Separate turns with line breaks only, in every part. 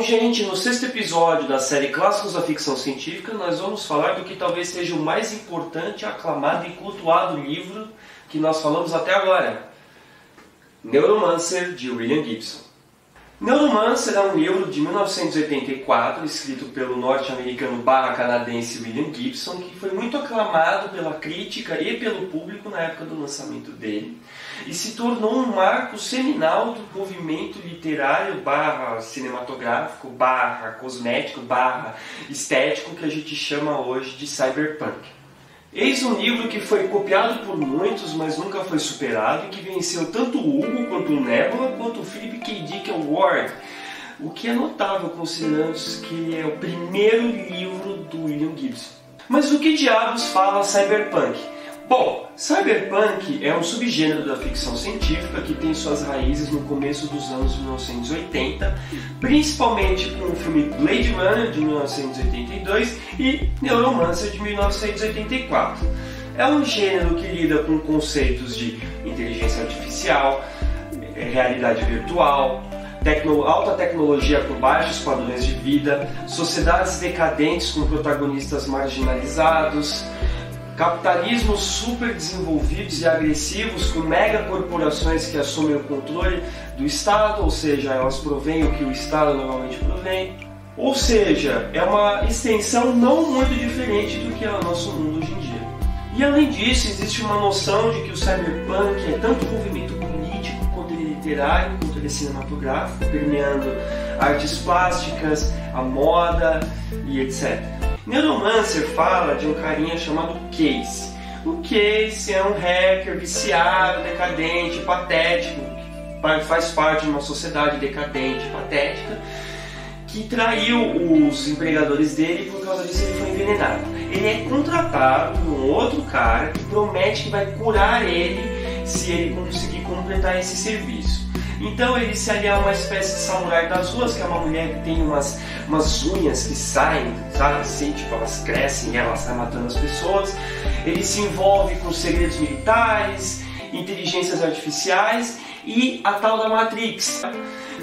gente, no 6º episódio da série Clássicos da Ficção Científica, nós vamos falar do que talvez seja o mais importante, aclamado e cultuado livro que nós falamos até agora. Neuromancer, de William Gibson. Neuromancer é um livro de 1984, escrito pelo norte-americano /canadense William Gibson, que foi muito aclamado pela crítica e pelo público na época do lançamento dele, e se tornou um marco seminal do movimento literário /cinematográfico /cosmético /estético que a gente chama hoje de cyberpunk. Eis um livro que foi copiado por muitos, mas nunca foi superado, e que venceu tanto o Hugo, quanto o Nebula, quanto o Philip K. Dick Award, o que é notável considerando que ele é o primeiro livro do William Gibson. Mas do que diabos fala cyberpunk? Bom, cyberpunk é um subgênero da ficção científica que tem suas raízes no começo dos anos 1980, principalmente com o filme Blade Runner, de 1982, e Neuromancer, de 1984. É um gênero que lida com conceitos de inteligência artificial, realidade virtual, alta tecnologia com baixos padrões de vida, sociedades decadentes com protagonistas marginalizados, capitalismos super desenvolvidos e agressivos com megacorporações que assumem o controle do Estado, ou seja, elas provêm o que o Estado normalmente provém. Ou seja, é uma extensão não muito diferente do que é o nosso mundo hoje em dia. E além disso, existe uma noção de que o cyberpunk é tanto movimento político quanto ele literário, quanto ele cinematográfico, permeando artes plásticas, a moda e etc. Neuromancer fala de um carinha chamado Case. O Case é um hacker viciado, decadente, patético, que faz parte de uma sociedade decadente, patética, que traiu os empregadores dele e por causa disso ele foi envenenado. Ele é contratado por um outro cara que promete que vai curar ele se ele conseguir completar esse serviço. Então ele se alia a uma espécie de samurai das ruas, que é uma mulher que tem umas unhas que saem, sabe assim, tipo, elas crescem e ela sai matando as pessoas. Ele se envolve com segredos militares, inteligências artificiais e a tal da Matrix,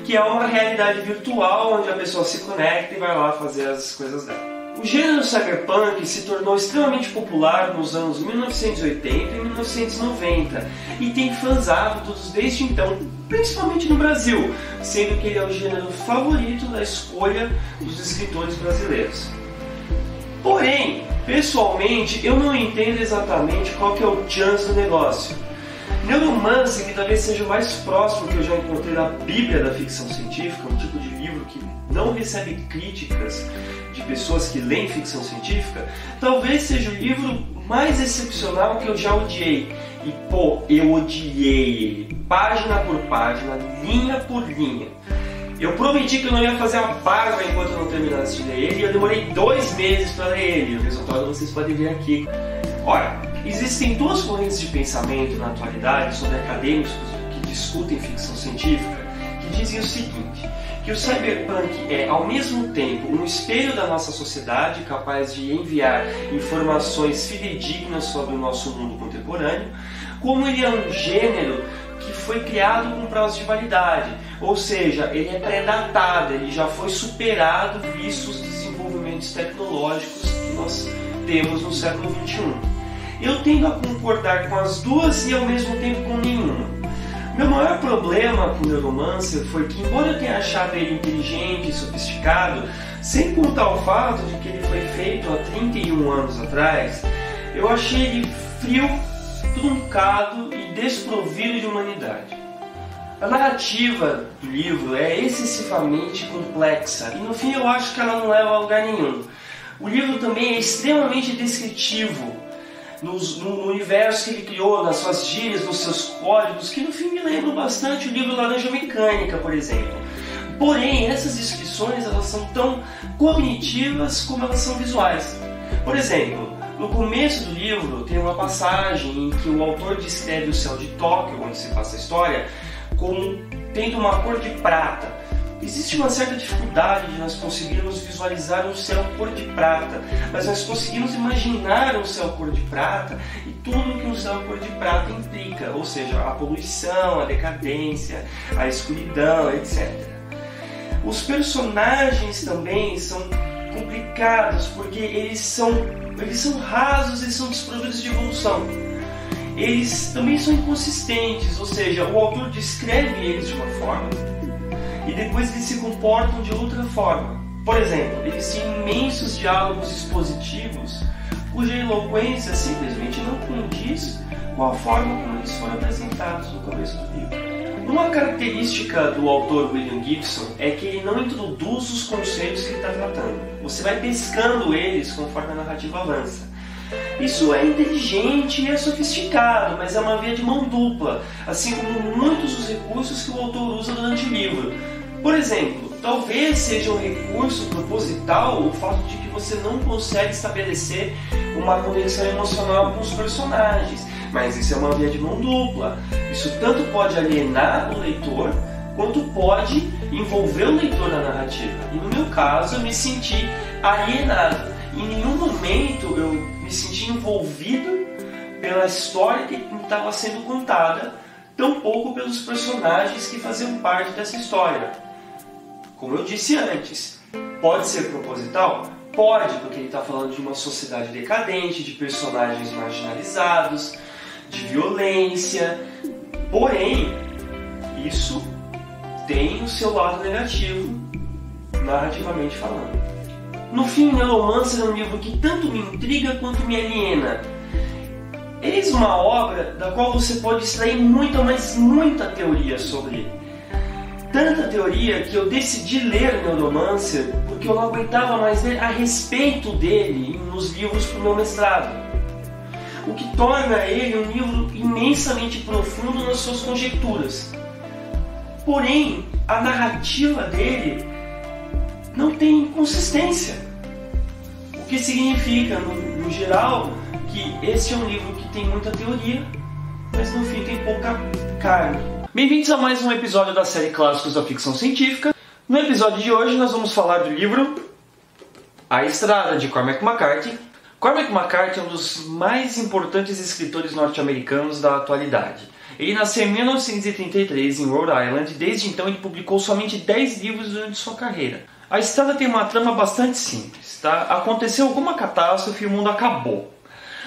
que é uma realidade virtual onde a pessoa se conecta e vai lá fazer as coisas dela. O gênero cyberpunk se tornou extremamente popular nos anos 1980 e 1990 e tem fãs ávidos desde então, principalmente no Brasil, sendo que ele é o gênero favorito da escolha dos escritores brasileiros. Porém, pessoalmente, eu não entendo exatamente qual que é o chance do negócio. Neuromancer, que talvez seja o mais próximo que eu já encontrei da Bíblia da ficção científica, um tipo de livro que não recebe críticas de pessoas que leem ficção científica, talvez seja o livro mais excepcional que eu já odiei. E pô, eu odiei ele, página por página, linha por linha. Eu prometi que eu não ia fazer a barba enquanto eu não terminasse de ler ele, e eu demorei 2 meses para ler ele. O resultado vocês podem ver aqui. Ora, existem 2 correntes de pensamento na atualidade sobre acadêmicos que discutem ficção científica, que dizem o seguinte: que o cyberpunk é, ao mesmo tempo, um espelho da nossa sociedade, capaz de enviar informações fidedignas sobre o nosso mundo contemporâneo, como ele é um gênero que foi criado com prazo de validade, ou seja, ele é pré-datado, ele já foi superado vistos os desenvolvimentos tecnológicos que nós temos no século XXI. Eu tendo a concordar com as duas e ao mesmo tempo com nenhuma. Meu maior problema com o Neuromancer foi que, embora eu tenha achado ele inteligente e sofisticado, sem contar o fato de que ele foi feito há 31 anos atrás, eu achei ele frio, truncado e desprovido de humanidade. A narrativa do livro é excessivamente complexa e no fim eu acho que ela não leva a lugar nenhum. O livro também é extremamente descritivo no universo que ele criou, nas suas gírias, nos seus códigos, que no fim me lembram bastante o livro Laranja Mecânica, por exemplo. Porém, essas descrições elas são tão cognitivas como elas são visuais. Por exemplo, no começo do livro tem uma passagem em que o autor descreve o céu de Tóquio, onde se passa a história, como tendo uma cor de prata. Existe uma certa dificuldade de nós conseguirmos visualizar um céu cor de prata, mas nós conseguimos imaginar um céu cor de prata e tudo que um céu cor de prata implica, ou seja, a poluição, a decadência, a escuridão, etc. Os personagens também são complicados, porque eles são rasos, eles são desprovidos de evolução. Eles também são inconsistentes, ou seja, o autor descreve eles de uma forma e depois eles se comportam de outra forma. Por exemplo, eles têm imensos diálogos expositivos cuja eloquência simplesmente não condiz com a forma como eles foram apresentados no começo do livro. Uma característica do autor William Gibson é que ele não introduz os conceitos que ele está tratando. Você vai pescando eles conforme a narrativa avança. Isso é inteligente e é sofisticado, mas é uma via de mão dupla, assim como muitos dos recursos que o autor usa durante o livro. Por exemplo, talvez seja um recurso proposital o fato de que você não consegue estabelecer uma conexão emocional com os personagens, mas isso é uma via de mão dupla. Isso tanto pode alienar o leitor, quanto pode envolver o leitor na narrativa. E no meu caso, eu me senti alienado. Em nenhum momento eu me senti envolvido pela história que estava sendo contada, tampouco pelos personagens que faziam parte dessa história. Como eu disse antes, pode ser proposital? Pode, porque ele está falando de uma sociedade decadente, de personagens marginalizados, de violência. Porém, isso tem o seu lado negativo, narrativamente falando. No fim, Neuromancer é um livro que tanto me intriga quanto me aliena. Eis uma obra da qual você pode extrair muita, mas muita teoria sobre ele. Tanta teoria que eu decidi ler Neuromancer porque eu não aguentava mais ler a respeito dele nos livros para o meu mestrado. O que torna ele um livro imensamente profundo nas suas conjecturas. Porém, a narrativa dele não tem consistência. O que significa, no geral, que esse é um livro que tem muita teoria, mas no fim tem pouca carne. Bem-vindos a mais um episódio da série Clássicos da Ficção Científica. No episódio de hoje nós vamos falar do livro A Estrada, de Cormac McCarthy. Cormac McCarthy é um dos mais importantes escritores norte-americanos da atualidade. Ele nasceu em 1933 em Rhode Island e desde então ele publicou somente 10 livros durante sua carreira. A Estrada tem uma trama bastante simples, tá? Aconteceu alguma catástrofe e o mundo acabou.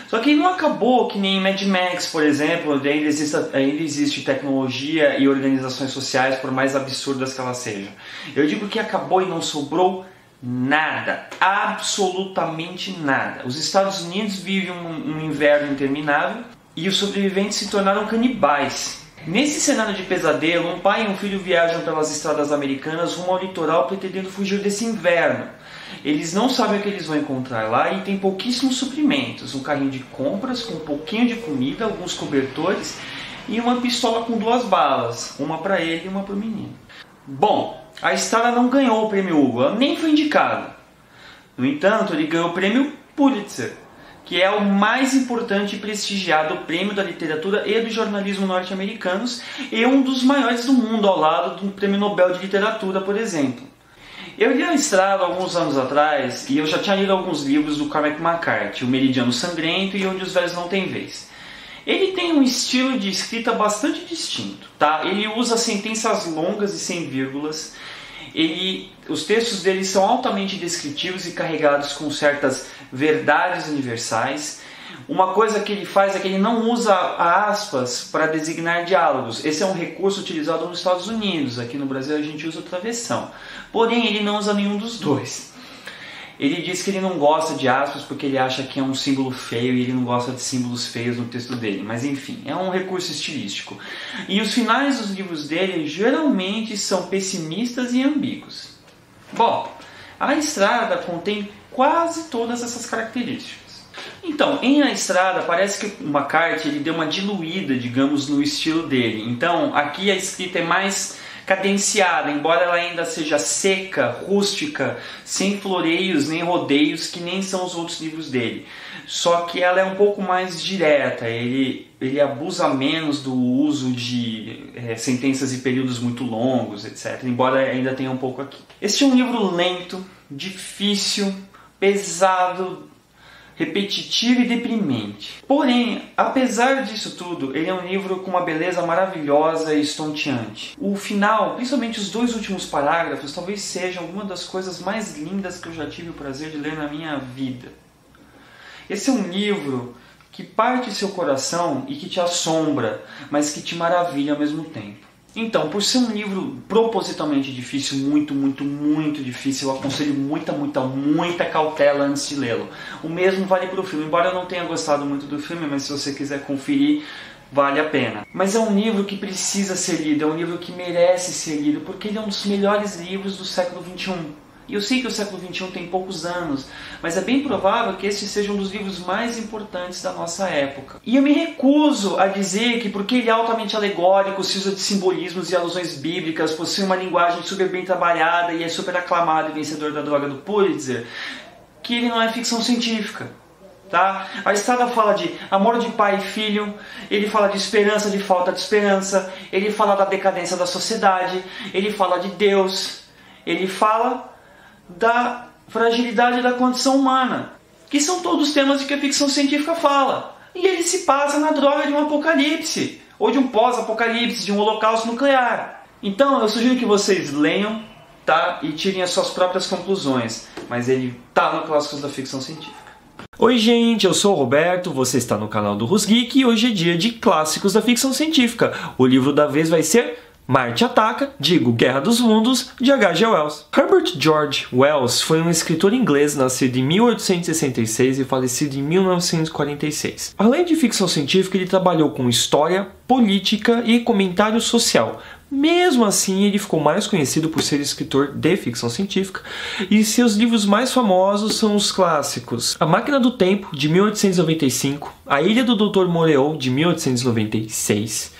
Só que ele não acabou que nem Mad Max, por exemplo, onde ainda existe tecnologia e organizações sociais, por mais absurdas que elas sejam. Eu digo que acabou e não sobrou nada, absolutamente nada. Os Estados Unidos vivem um inverno interminável e os sobreviventes se tornaram canibais. Nesse cenário de pesadelo, um pai e um filho viajam pelas estradas americanas rumo ao litoral pretendendo fugir desse inverno. Eles não sabem o que eles vão encontrar lá e tem pouquíssimos suprimentos. Um carrinho de compras com um pouquinho de comida, alguns cobertores e uma pistola com 2 balas. Uma para ele e uma para o menino. Bom, a Estrada não ganhou o prêmio Hugo, ela nem foi indicada. No entanto, ele ganhou o prêmio Pulitzer, que é o mais importante e prestigiado prêmio da literatura e do jornalismo norte-americanos e um dos maiores do mundo, ao lado do Prêmio Nobel de Literatura, por exemplo. Eu li A Estrada alguns anos atrás e eu já tinha lido alguns livros do Cormac McCarthy, O Meridiano Sangrento e Onde os Velhos Não Têm Vez. Ele tem um estilo de escrita bastante distinto, tá? Ele usa sentenças longas e sem vírgulas. Os textos dele são altamente descritivos e carregados com certas verdades universais. Uma coisa que ele faz é que ele não usa aspas para designar diálogos. Esse é um recurso utilizado nos Estados Unidos. Aqui no Brasil a gente usa travessão. Porém, ele não usa nenhum dos dois. Ele diz que ele não gosta de aspas porque ele acha que é um símbolo feio e ele não gosta de símbolos feios no texto dele. Mas enfim, é um recurso estilístico. E os finais dos livros dele geralmente são pessimistas e ambíguos. Bom, A Estrada contém quase todas essas características. Então, em A Estrada, parece que o McCarthy ele deu uma diluída, digamos, no estilo dele. Então, aqui a escrita é mais cadenciada, embora ela ainda seja seca, rústica, sem floreios nem rodeios, que nem são os outros livros dele. Só que ela é um pouco mais direta, ele abusa menos do uso de sentenças e períodos muito longos, etc. Embora ainda tenha um pouco aqui. Este é um livro lento, difícil, pesado,
repetitivo e deprimente. Porém, apesar disso tudo, ele é um livro com uma beleza maravilhosa e estonteante. O final, principalmente os 2 últimos parágrafos, talvez sejam uma das coisas mais lindas que eu já tive o prazer de ler na minha vida. Esse é um livro que parte seu coração e que te assombra, mas que te maravilha ao mesmo tempo. Então, por ser um livro propositalmente difícil, muito difícil, eu aconselho muita cautela antes de lê-lo. O mesmo vale para o filme, embora eu não tenha gostado muito do filme, mas se você quiser conferir, vale a pena. Mas é um livro que precisa ser lido, é um livro que merece ser lido, porque ele é um dos melhores livros do século XXI. E eu sei que o século XXI tem poucos anos, mas é bem provável que este seja um dos livros mais importantes da nossa época. E eu me recuso a dizer que porque ele é altamente alegórico, se usa de simbolismos e alusões bíblicas, possui uma linguagem super bem trabalhada e é super aclamado e vencedor da droga do Pulitzer, que ele não é ficção científica. Tá? A Estrada fala de amor de pai e filho, ele fala de esperança, de falta de esperança, ele fala da decadência da sociedade, ele fala de Deus, ele fala da fragilidade da condição humana, que são todos temas de que a ficção científica fala. E ele se passa na droga de um apocalipse, ou de um pós-apocalipse, de um holocausto nuclear. Então eu sugiro que vocês leiam, tá? E tirem as suas próprias conclusões, mas ele tá no Clássicos da Ficção Científica. Oi gente, eu sou o Roberto, você está no canal do Rusgeek e hoje é dia de Clássicos da Ficção Científica. O livro da vez vai ser Marte Ataca, Guerra dos Mundos, de H.G. Wells. Herbert George Wells foi um escritor inglês nascido em 1866 e falecido em 1946. Além de ficção científica, ele trabalhou com história, política e comentário social. Mesmo assim, ele ficou mais conhecido por ser escritor de ficção científica, e seus livros mais famosos são os clássicos A Máquina do Tempo, de 1895, A Ilha do Dr. Moreau, de 1896,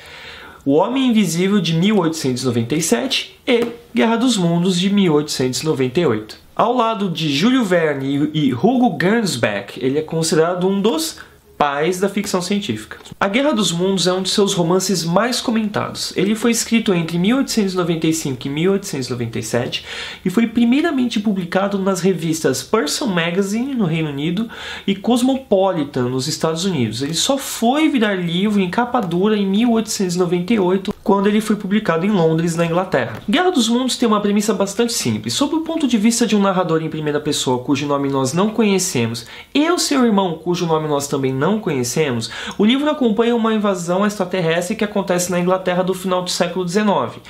O Homem Invisível, de 1897 e Guerra dos Mundos, de 1898. Ao lado de Júlio Verne e Hugo Gernsback, ele é considerado um dos pais da ficção científica. A Guerra dos Mundos é um de seus romances mais comentados. Ele foi escrito entre 1895 e 1897 e foi primeiramente publicado nas revistas Person Magazine, no Reino Unido, e Cosmopolitan, nos Estados Unidos. Ele só foi virar livro em capa dura em 1898, quando ele foi publicado em Londres, na Inglaterra. Guerra dos Mundos tem uma premissa bastante simples. Sob o ponto de vista de um narrador em primeira pessoa, cujo nome nós não conhecemos, e o seu irmão, cujo nome nós também não conhecemos, o livro acompanha uma invasão extraterrestre que acontece na Inglaterra do final do século XIX.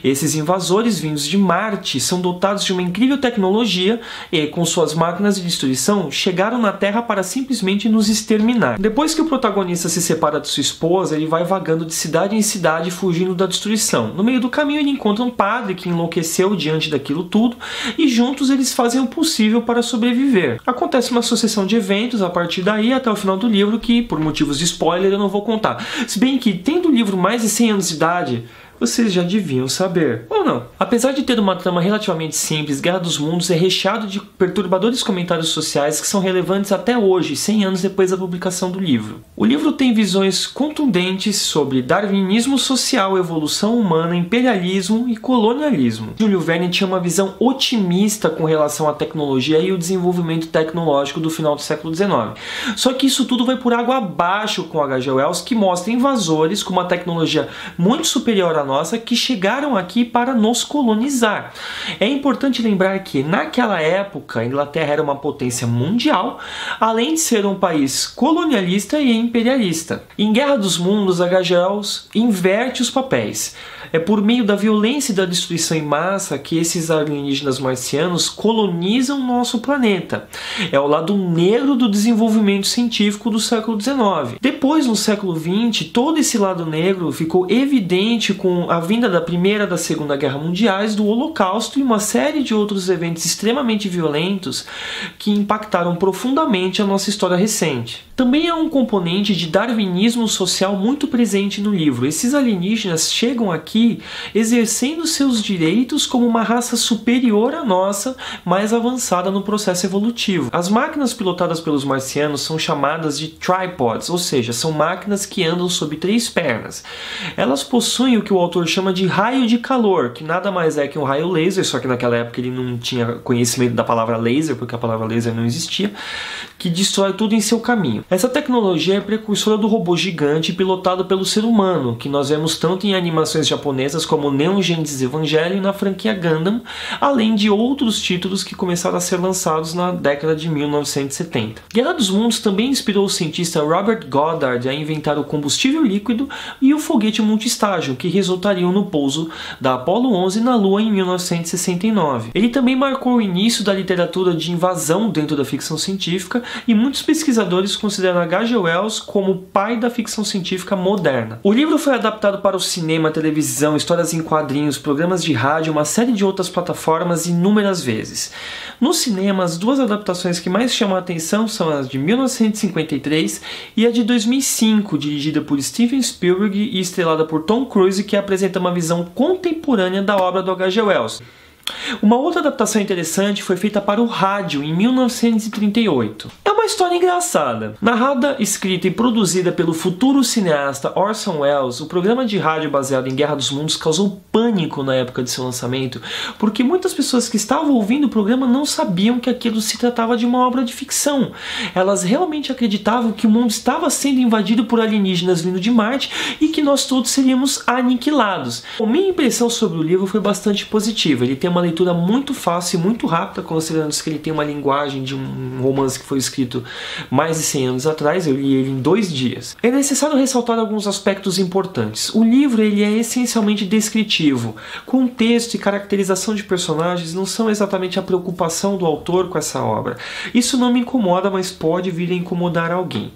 Esses invasores vindos de Marte são dotados de uma incrível tecnologia e, com suas máquinas de destruição, chegaram na Terra para simplesmente nos exterminar. Depois que o protagonista se separa de sua esposa, ele vai vagando de cidade em cidade fugindo da destruição. No meio do caminho ele encontra um padre que enlouqueceu diante daquilo tudo e juntos eles fazem o possível para sobreviver. Acontece uma sucessão de eventos a partir daí até o final do livro que, por motivos de spoiler, eu não vou contar. Se bem que, tendo o livro mais de 100 anos de idade, vocês já deviam saber, ou não? Apesar de ter uma trama relativamente simples, Guerra dos Mundos é recheado de perturbadores comentários sociais que são relevantes até hoje, 100 anos depois da publicação do livro. O livro tem visões contundentes sobre darwinismo social, evolução humana, imperialismo e colonialismo. Júlio Verne tinha uma visão otimista com relação à tecnologia e o desenvolvimento tecnológico do final do século XIX. Só que isso tudo vai por água abaixo com H.G. Wells, que mostra invasores com uma tecnologia muito superior à nossa que chegaram aqui para nos colonizar. É importante lembrar que naquela época a Inglaterra era uma potência mundial, além de ser um país colonialista e imperialista. Em Guerra dos Mundos, H.G. Wells inverte os papéis. É por meio da violência e da destruição em massa que esses alienígenas marcianos colonizam nosso planeta. É o lado negro do desenvolvimento científico do século XIX. Depois, no século XX, todo esse lado negro ficou evidente com a vinda da Primeira e da Segunda Guerra Mundiais, do Holocausto e uma série de outros eventos extremamente violentos que impactaram profundamente a nossa história recente. Também há um componente de darwinismo social muito presente no livro. Esses alienígenas chegam aqui
aqui exercendo seus direitos como uma raça superior à nossa, mais avançada no processo evolutivo. As máquinas pilotadas pelos marcianos são chamadas de tripods, ou seja, são máquinas que andam sob 3 pernas. Elas possuem o que o autor chama de raio de calor, que nada mais é que um raio laser, só que naquela época ele não tinha conhecimento da palavra laser, porque a palavra laser não existia, que destrói tudo em seu caminho. Essa tecnologia é precursora do robô gigante pilotado pelo ser humano, que nós vemos tanto em animações japonesas como Neon Genesis Evangelion e na franquia Gundam, além de outros títulos que começaram a ser lançados na década de 1970. Guerra dos Mundos também inspirou o cientista Robert Goddard a inventar o combustível líquido e o foguete multiestágio, que resultariam no pouso da Apollo 11 na Lua em 1969. Ele também marcou o início da literatura de invasão dentro da ficção científica e muitos pesquisadores consideram H.G. Wells como o pai da ficção científica moderna. O livro foi adaptado para o cinema, televisão, histórias em quadrinhos, programas de rádio, uma série de outras plataformas inúmeras vezes. No cinema, as 2 adaptações que mais chamam a atenção são as de 1953 e a de 2005, dirigida por Steven Spielberg e estrelada por Tom Cruise, que apresenta uma visão contemporânea da obra do H.G. Wells. Uma outra adaptação interessante foi feita para o rádio em 1938. É uma história engraçada. Narrada, escrita e produzida pelo futuro cineasta Orson Welles, o programa de rádio baseado em Guerra dos Mundos causou pânico na época de seu lançamento, porque muitas pessoas que estavam ouvindo o programa não sabiam que aquilo se tratava de uma obra de ficção. Elas realmente acreditavam que o mundo estava sendo invadido por alienígenas vindo de Marte e que nós todos seríamos aniquilados. A minha impressão sobre o livro foi bastante positiva. Ele tem uma leitura muito fácil e muito rápida, considerando que ele tem uma linguagem de um romance que foi escrito mais de 100 anos atrás. Eu li ele em 2 dias. É necessário ressaltar alguns aspectos importantes. O livro ele é essencialmente descritivo. Contexto e caracterização de personagens não são exatamente a preocupação do autor com essa obra. Isso não me incomoda, mas pode vir a incomodar alguém.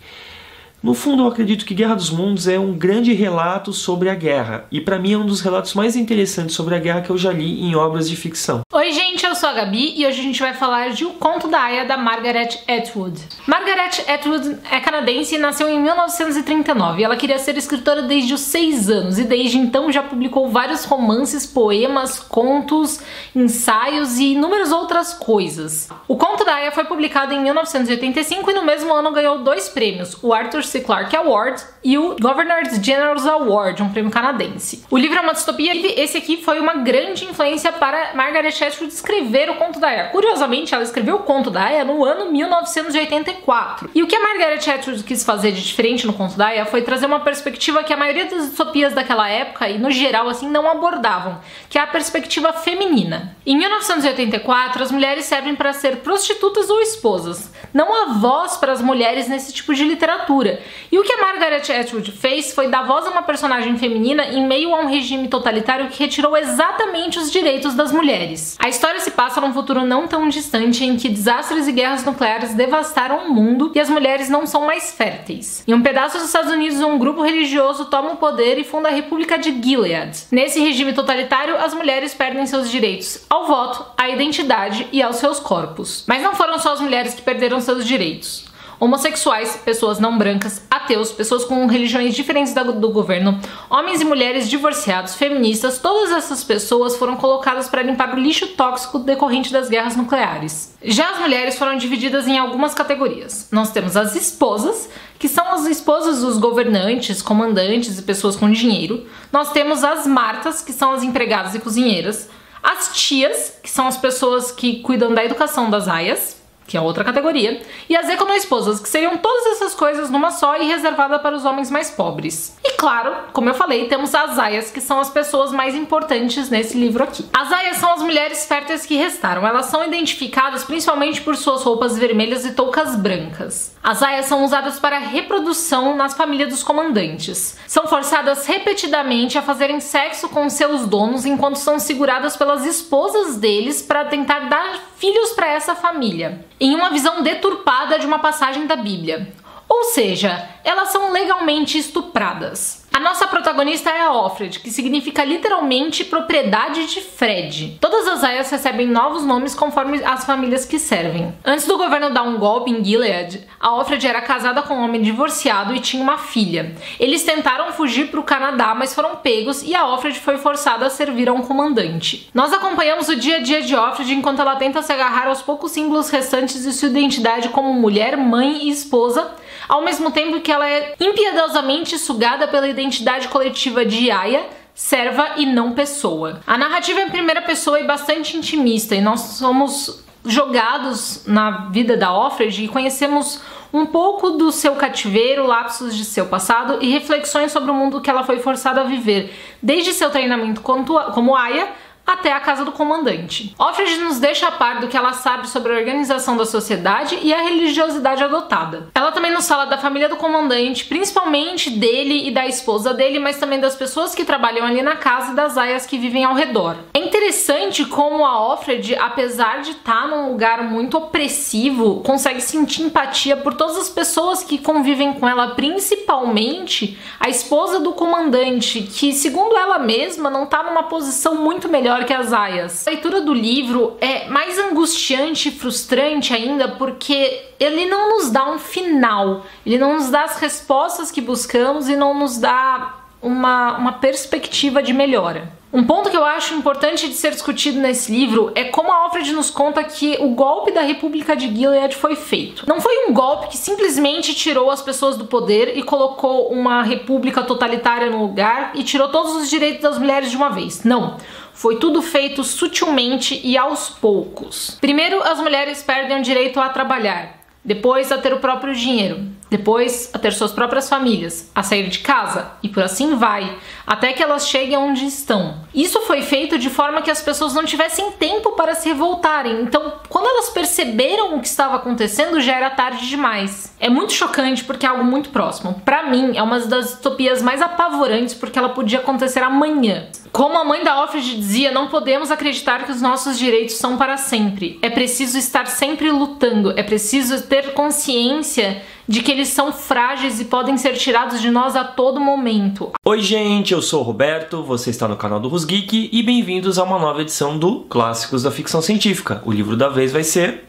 No fundo, eu acredito que Guerra dos Mundos é um grande relato sobre a guerra, e para mim é um dos relatos mais interessantes sobre a guerra que eu já li em obras de ficção.
Oi gente, eu sou a Gabi e hoje a gente vai falar de O Conto da Aia, da Margaret Atwood. Margaret Atwood é canadense e nasceu em 1939. Ela queria ser escritora desde os 6 anos e desde então já publicou vários romances, poemas, contos, ensaios e inúmeras outras coisas. O Conto da Aia foi publicado em 1985 e no mesmo ano ganhou 2 prêmios, o Arthur C. Clarke Award e o Governors General's Award, um prêmio canadense. O livro é uma distopia e esse aqui foi uma grande influência para Margaret Atwood escrever o Conto da Aia. Curiosamente, ela escreveu o Conto da Aia no ano 1984. E o que a Margaret Atwood quis fazer de diferente no Conto da Aia foi trazer uma perspectiva que a maioria das distopias daquela época, e no geral assim, não abordavam, que é a perspectiva feminina. Em 1984, as mulheres servem para ser prostitutas ou esposas. Não há voz para as mulheres nesse tipo de literatura. E o que a Margaret Atwood fez foi dar voz a uma personagem feminina em meio a um regime totalitário que retirou exatamente os direitos das mulheres. A história se passa num futuro não tão distante em que desastres e guerras nucleares devastaram o mundo e as mulheres não são mais férteis. Em um pedaço dos Estados Unidos, um grupo religioso toma o poder e funda a República de Gilead. Nesse regime totalitário, as mulheres perdem seus direitos ao voto, à identidade e aos seus corpos. Mas não foram só as mulheres que perderam seus direitos. Homossexuais, pessoas não brancas, ateus, pessoas com religiões diferentes do governo, homens e mulheres divorciados, feministas, todas essas pessoas foram colocadas para limpar o lixo tóxico decorrente das guerras nucleares. Já as mulheres foram divididas em algumas categorias. Nós temos as esposas, que são as esposas dos governantes, comandantes e pessoas com dinheiro. Nós temos as martas, que são as empregadas e cozinheiras. As tias, que são as pessoas que cuidam da educação das aias, que é outra categoria, e as econoesposas, que seriam todas essas coisas numa só e reservada para os homens mais pobres. E claro, como eu falei, temos as aias, que são as pessoas mais importantes nesse livro aqui. As aias são as mulheres férteis que restaram. Elas são identificadas principalmente por suas roupas vermelhas e toucas brancas. As aias são usadas para reprodução nas famílias dos comandantes. São forçadas repetidamente a fazerem sexo com seus donos enquanto são seguradas pelas esposas deles para tentar dar filhos para essa família, em uma visão deturpada de uma passagem da Bíblia. Ou seja, elas são legalmente estupradas. A nossa protagonista é a Offred, que significa literalmente propriedade de Fred. Todas as aias recebem novos nomes conforme as famílias que servem. Antes do governo dar um golpe em Gilead, a Offred era casada com um homem divorciado e tinha uma filha. Eles tentaram fugir para o Canadá, mas foram pegos e a Offred foi forçada a servir a um comandante. Nós acompanhamos o dia a dia de Offred enquanto ela tenta se agarrar aos poucos símbolos restantes de sua identidade como mulher, mãe e esposa, ao mesmo tempo que ela é impiedosamente sugada pela identidade coletiva de Aya, serva e não pessoa. A narrativa é em primeira pessoa e bastante intimista, e nós somos jogados na vida da Offred e conhecemos um pouco do seu cativeiro, lapsos de seu passado e reflexões sobre o mundo que ela foi forçada a viver, desde seu treinamento como Aya até a casa do comandante. Offred nos deixa a par do que ela sabe sobre a organização da sociedade e a religiosidade adotada. Ela também nos fala da família do comandante, principalmente dele e da esposa dele, mas também das pessoas que trabalham ali na casa e das aias que vivem ao redor. É interessante como a Offred, apesar de estar num lugar muito opressivo, consegue sentir empatia por todas as pessoas que convivem com ela, principalmente a esposa do comandante, que, segundo ela mesma, não está numa posição muito melhor que as aias. A leitura do livro é mais angustiante e frustrante ainda porque ele não nos dá um final, ele não nos dá as respostas que buscamos e não nos dá uma perspectiva de melhora. Um ponto que eu acho importante de ser discutido nesse livro é como a Offred nos conta que o golpe da República de Gilead foi feito. Não foi um golpe que simplesmente tirou as pessoas do poder e colocou uma república totalitária no lugar e tirou todos os direitos das mulheres de uma vez. Não. Foi tudo feito sutilmente e aos poucos. Primeiro, as mulheres perdem o direito a trabalhar. Depois a ter o próprio dinheiro, depois a ter suas próprias famílias, a sair de casa e por assim vai, até que elas cheguem onde estão. Isso foi feito de forma que as pessoas não tivessem tempo para se revoltarem, então quando elas perceberam o que estava acontecendo já era tarde demais. É muito chocante porque é algo muito próximo. Pra mim é uma das distopias mais apavorantes porque ela podia acontecer amanhã. Como a mãe da Offred dizia, não podemos acreditar que os nossos direitos são para sempre. É preciso estar sempre lutando, é preciso ter consciência de que eles são frágeis e podem ser tirados de nós a todo momento.
Oi gente, eu sou o Roberto, você está no canal do Rusgeek e bem-vindos a uma nova edição do Clássicos da Ficção Científica. O livro da vez vai ser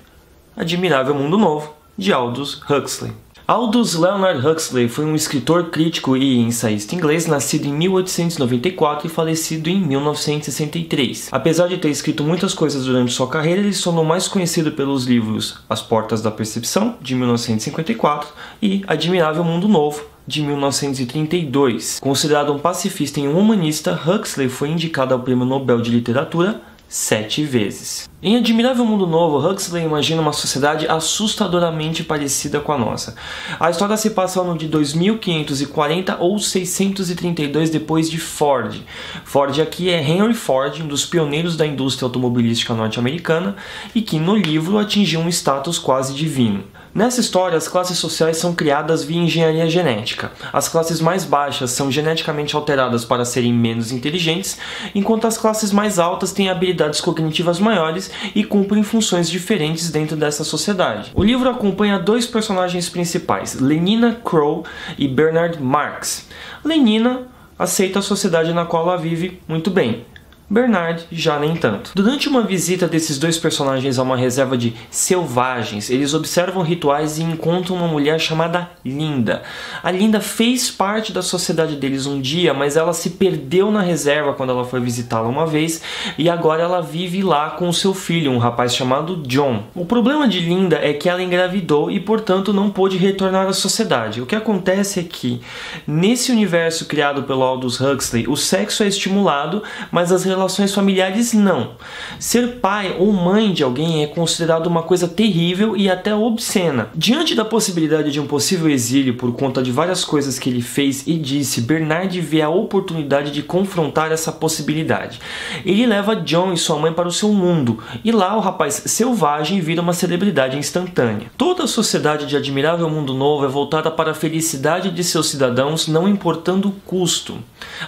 Admirável Mundo Novo, de Aldous Huxley. Aldous Leonard Huxley foi um escritor, crítico e ensaísta inglês nascido em 1894 e falecido em 1963. Apesar de ter escrito muitas coisas durante sua carreira, ele se tornou mais conhecido pelos livros As Portas da Percepção, de 1954, e Admirável Mundo Novo, de 1932. Considerado um pacifista e um humanista, Huxley foi indicado ao Prêmio Nobel de Literatura 7 vezes. Em Admirável Mundo Novo, Huxley imagina uma sociedade assustadoramente parecida com a nossa. A história se passa no ano de 2540 ou 632 depois de Ford. Ford aqui é Henry Ford, um dos pioneiros da indústria automobilística norte-americana e que no livro atingiu um status quase divino. Nessa história, as classes sociais são criadas via engenharia genética. As classes mais baixas são geneticamente alteradas para serem menos inteligentes, enquanto as classes mais altas têm habilidades cognitivas maiores e cumprem funções diferentes dentro dessa sociedade. O livro acompanha dois personagens principais, Lenina Crow e Bernard Marx. Lenina aceita a sociedade na qual ela vive muito bem. Bernard já nem tanto. Durante uma visita desses dois personagens a uma reserva de selvagens, eles observam rituais e encontram uma mulher chamada Linda. A Linda fez parte da sociedade deles um dia, mas ela se perdeu na reserva quando ela foi visitá-la uma vez e agora ela vive lá com o seu filho, um rapaz chamado John. O problema de Linda é que ela engravidou e, portanto, não pôde retornar à sociedade. O que acontece é que, nesse universo criado pelo Aldous Huxley, o sexo é estimulado, mas as relações familiares não. Ser pai ou mãe de alguém é considerado uma coisa terrível e até obscena. Diante da possibilidade de um possível exílio por conta de várias coisas que ele fez e disse, Bernard vê a oportunidade de confrontar essa possibilidade. Ele leva John e sua mãe para o seu mundo, e lá o rapaz selvagem vira uma celebridade instantânea. Toda a sociedade de Admirável Mundo Novo é voltada para a felicidade de seus cidadãos, não importando o custo.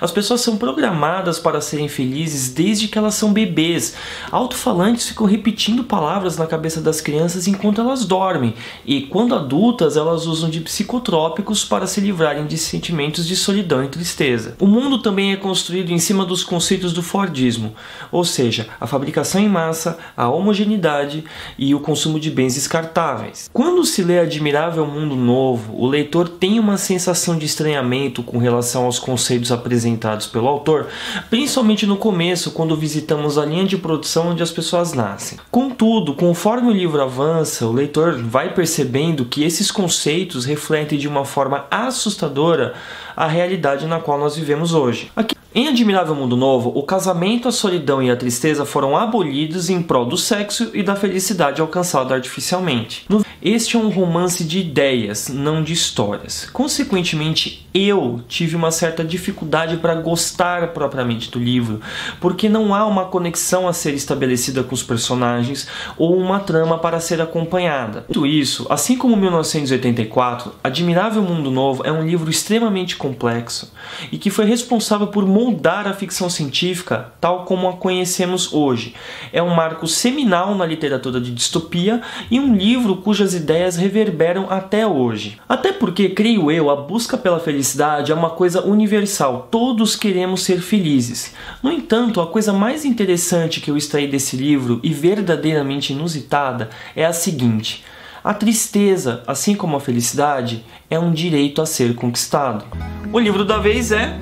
As pessoas são programadas para serem felizes vezes desde que elas são bebês. Alto-falantes ficam repetindo palavras na cabeça das crianças enquanto elas dormem, e quando adultas elas usam de psicotrópicos para se livrarem de sentimentos de solidão e tristeza. O mundo também é construído em cima dos conceitos do Fordismo, ou seja, a fabricação em massa, a homogeneidade e o consumo de bens descartáveis. Quando se lê Admirável Mundo Novo, o leitor tem uma sensação de estranhamento com relação aos conceitos apresentados pelo autor, principalmente no começo, quando visitamos a linha de produção onde as pessoas nascem. Contudo, conforme o livro avança, o leitor vai percebendo que esses conceitos refletem de uma forma assustadora a realidade na qual nós vivemos hoje. Aqui, em Admirável Mundo Novo, o casamento, a solidão e a tristeza foram abolidos em prol do sexo e da felicidade alcançada artificialmente. Este é um romance de ideias, não de histórias. Consequentemente, eu tive uma certa dificuldade para gostar propriamente do livro, porque não há uma conexão a ser estabelecida com os personagens ou uma trama para ser acompanhada. Dito isso, assim como 1984, Admirável Mundo Novo é um livro extremamente complexo e que foi responsável por moldar a ficção científica tal como a conhecemos hoje. É um marco seminal na literatura de distopia e um livro cujas ideias reverberam até hoje. Até porque, creio eu, a busca pela felicidade é uma coisa universal. Todos queremos ser felizes. No entanto, a coisa mais interessante que eu extraí desse livro e verdadeiramente inusitada é a seguinte: a tristeza, assim como a felicidade, é um direito a ser conquistado. O livro da vez é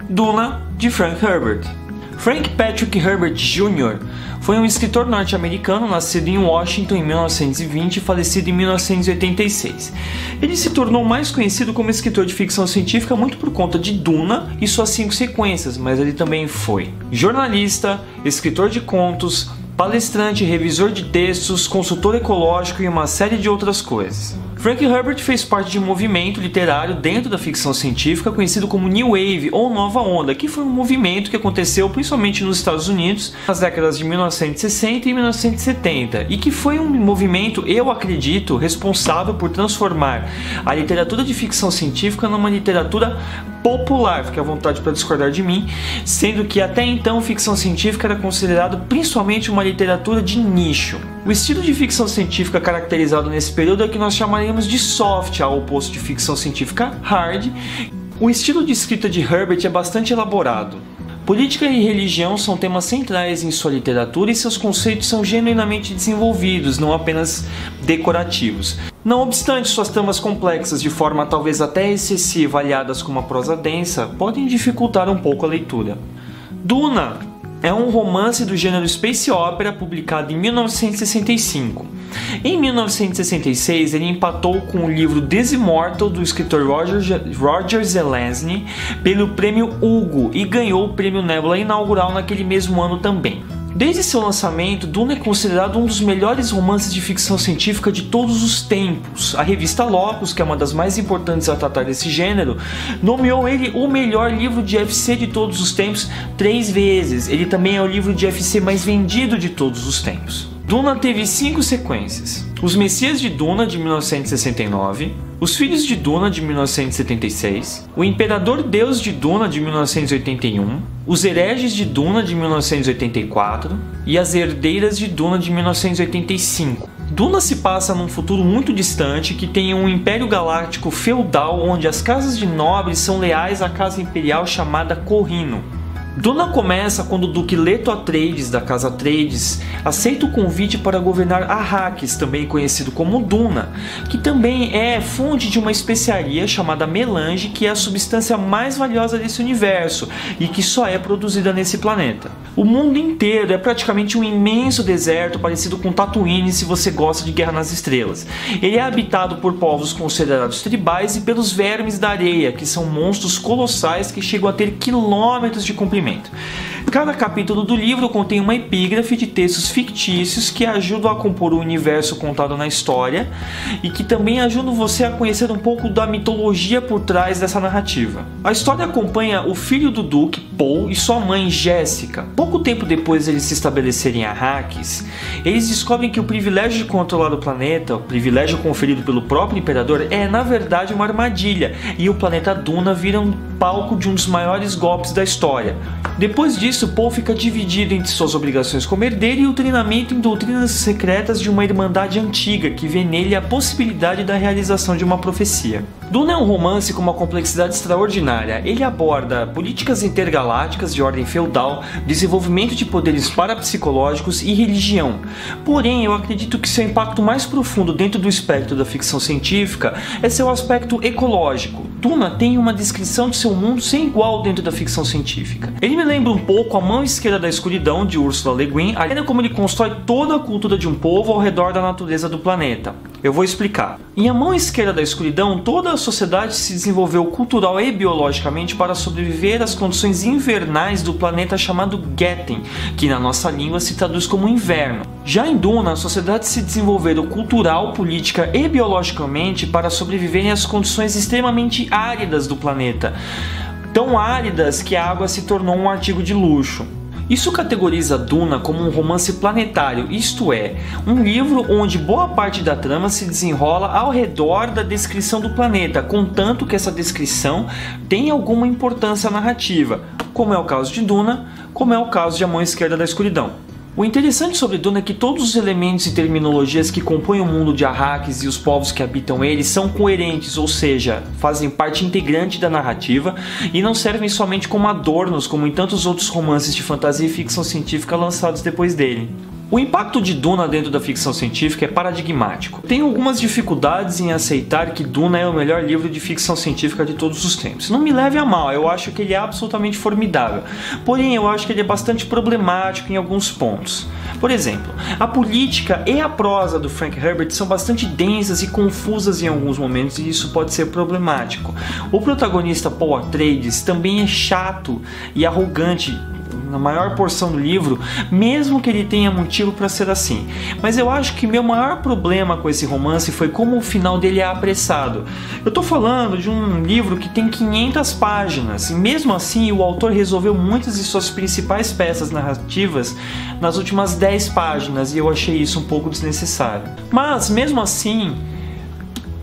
Duna, de Frank Herbert. Frank Patrick Herbert Jr. foi um escritor norte-americano nascido em Washington em 1920 e falecido em 1986. Ele se tornou mais conhecido como escritor de ficção científica muito por conta de Duna e suas 5 sequências, mas ele também foi jornalista, escritor de contos, palestrante, revisor de textos, consultor ecológico e uma série de outras coisas. Frank Herbert fez parte de um movimento literário dentro da ficção científica conhecido como New Wave ou Nova Onda, que foi um movimento que aconteceu principalmente nos Estados Unidos nas décadas de 1960 e 1970 e que foi um movimento, eu acredito, responsável por transformar a literatura de ficção científica numa literatura popular, fique à vontade para discordar de mim, sendo que até então ficção científica era considerado principalmente uma literatura de nicho. O estilo de ficção científica caracterizado nesse período é o que nós chamaríamos de soft, ao oposto de ficção científica hard. O estilo de escrita de Herbert é bastante elaborado. Política e religião são temas centrais em sua literatura e seus conceitos são genuinamente desenvolvidos, não apenas decorativos. Não obstante, suas tramas complexas, de forma talvez até excessiva, aliadas com uma prosa densa, podem dificultar um pouco a leitura. Duna é um romance do gênero space opera publicado em 1965. Em 1966, ele empatou com o livro This Immortal do escritor Roger Zelazny pelo prêmio Hugo e ganhou o prêmio Nebula inaugural naquele mesmo ano também. Desde seu lançamento, Duna é considerado um dos melhores romances de ficção científica de todos os tempos. A revista Locus, que é uma das mais importantes a tratar desse gênero, nomeou ele o melhor livro de FC de todos os tempos 3 vezes. Ele também é o livro de FC mais vendido de todos os tempos. Duna teve 5 sequências: Os Messias de Duna, de 1969, Os Filhos de Duna, de 1976, O Imperador Deus de Duna, de 1981, Os Hereges de Duna, de 1984 e As Herdeiras de Duna, de 1985. Duna se passa num futuro muito distante que tem um império galáctico feudal onde as casas de nobres são leais à casa imperial chamada Corrino. Duna começa quando o Duque Leto Atreides, da Casa Atreides, aceita o convite para governar Arrakis, também conhecido como Duna, que também é fonte de uma especiaria chamada melange, que é a substância mais valiosa desse universo e que só é produzida nesse planeta. O mundo inteiro é praticamente um imenso deserto parecido com Tatooine se você gosta de Guerra nas Estrelas. Ele é habitado por povos considerados tribais e pelos vermes da areia, que são monstros colossais que chegam a ter quilômetros de comprimento. Cada capítulo do livro contém uma epígrafe de textos fictícios que ajudam a compor o universo contado na história e que também ajudam você a conhecer um pouco da mitologia por trás dessa narrativa. A história acompanha o filho do Duque, Paul, e sua mãe, Jéssica. Pouco tempo depois de eles se estabelecerem em Arrakis, eles descobrem que o privilégio de controlar o planeta, o privilégio conferido pelo próprio imperador, é na verdade uma armadilha, e o planeta Duna vira um palco de um dos maiores golpes da história. Depois disso,
disso, Poe fica dividido entre suas obrigações como herdeiro e o treinamento em doutrinas secretas de uma irmandade antiga que vê nele a possibilidade da realização de uma profecia. Duna é um romance com uma complexidade extraordinária. Ele aborda políticas intergalácticas de ordem feudal, desenvolvimento de poderes parapsicológicos e religião. Porém, eu acredito que seu impacto mais profundo dentro do espectro da ficção científica é seu aspecto ecológico. Duna tem uma descrição de seu mundo sem igual dentro da ficção científica. Ele me lembra um pouco A Mão Esquerda da Escuridão, de Ursula Le Guin, a maneira como ele constrói toda a cultura de um povo ao redor da natureza do planeta. Eu vou explicar. Em A Mão Esquerda da Escuridão, toda a sociedade se desenvolveu cultural e biologicamente para sobreviver às condições invernais do planeta chamado Getten, que na nossa língua se traduz como inverno. Já em Duna, a sociedade se desenvolveu cultural, política e biologicamente para sobreviverem às condições extremamente áridas do planeta, tão áridas que a água se tornou um artigo de luxo. Isso categoriza Duna como um romance planetário, isto é, um livro onde boa parte da trama se desenrola ao redor da descrição do planeta, contanto que essa descrição tenha alguma importância narrativa, como é o caso de Duna, como é o caso de A Mão Esquerda da Escuridão. O interessante sobre Duna é que todos os elementos e terminologias que compõem o mundo de Arrakis e os povos que habitam ele são coerentes, ou seja, fazem parte integrante da narrativa e não servem somente como adornos, como em tantos outros romances de fantasia e ficção científica lançados depois dele. O impacto de Duna dentro da ficção científica é paradigmático. Tenho algumas dificuldades em aceitar que Duna é o melhor livro de ficção científica de todos os tempos. Não me leve a mal, eu acho que ele é absolutamente formidável. Porém, eu acho que ele é bastante problemático em alguns pontos. Por exemplo, a política e a prosa do Frank Herbert são bastante densas e confusas em alguns momentos e isso pode ser problemático. O protagonista Paul Atreides também é chato e arrogante na maior porção do livro, mesmo que ele tenha motivo para ser assim. Mas eu acho que meu maior problema com esse romance foi como o final dele é apressado. Eu tô falando de um livro que tem 500 páginas, e mesmo assim o autor resolveu muitas de suas principais peças narrativas nas últimas 10 páginas, e eu achei isso um pouco desnecessário. Mas, mesmo assim,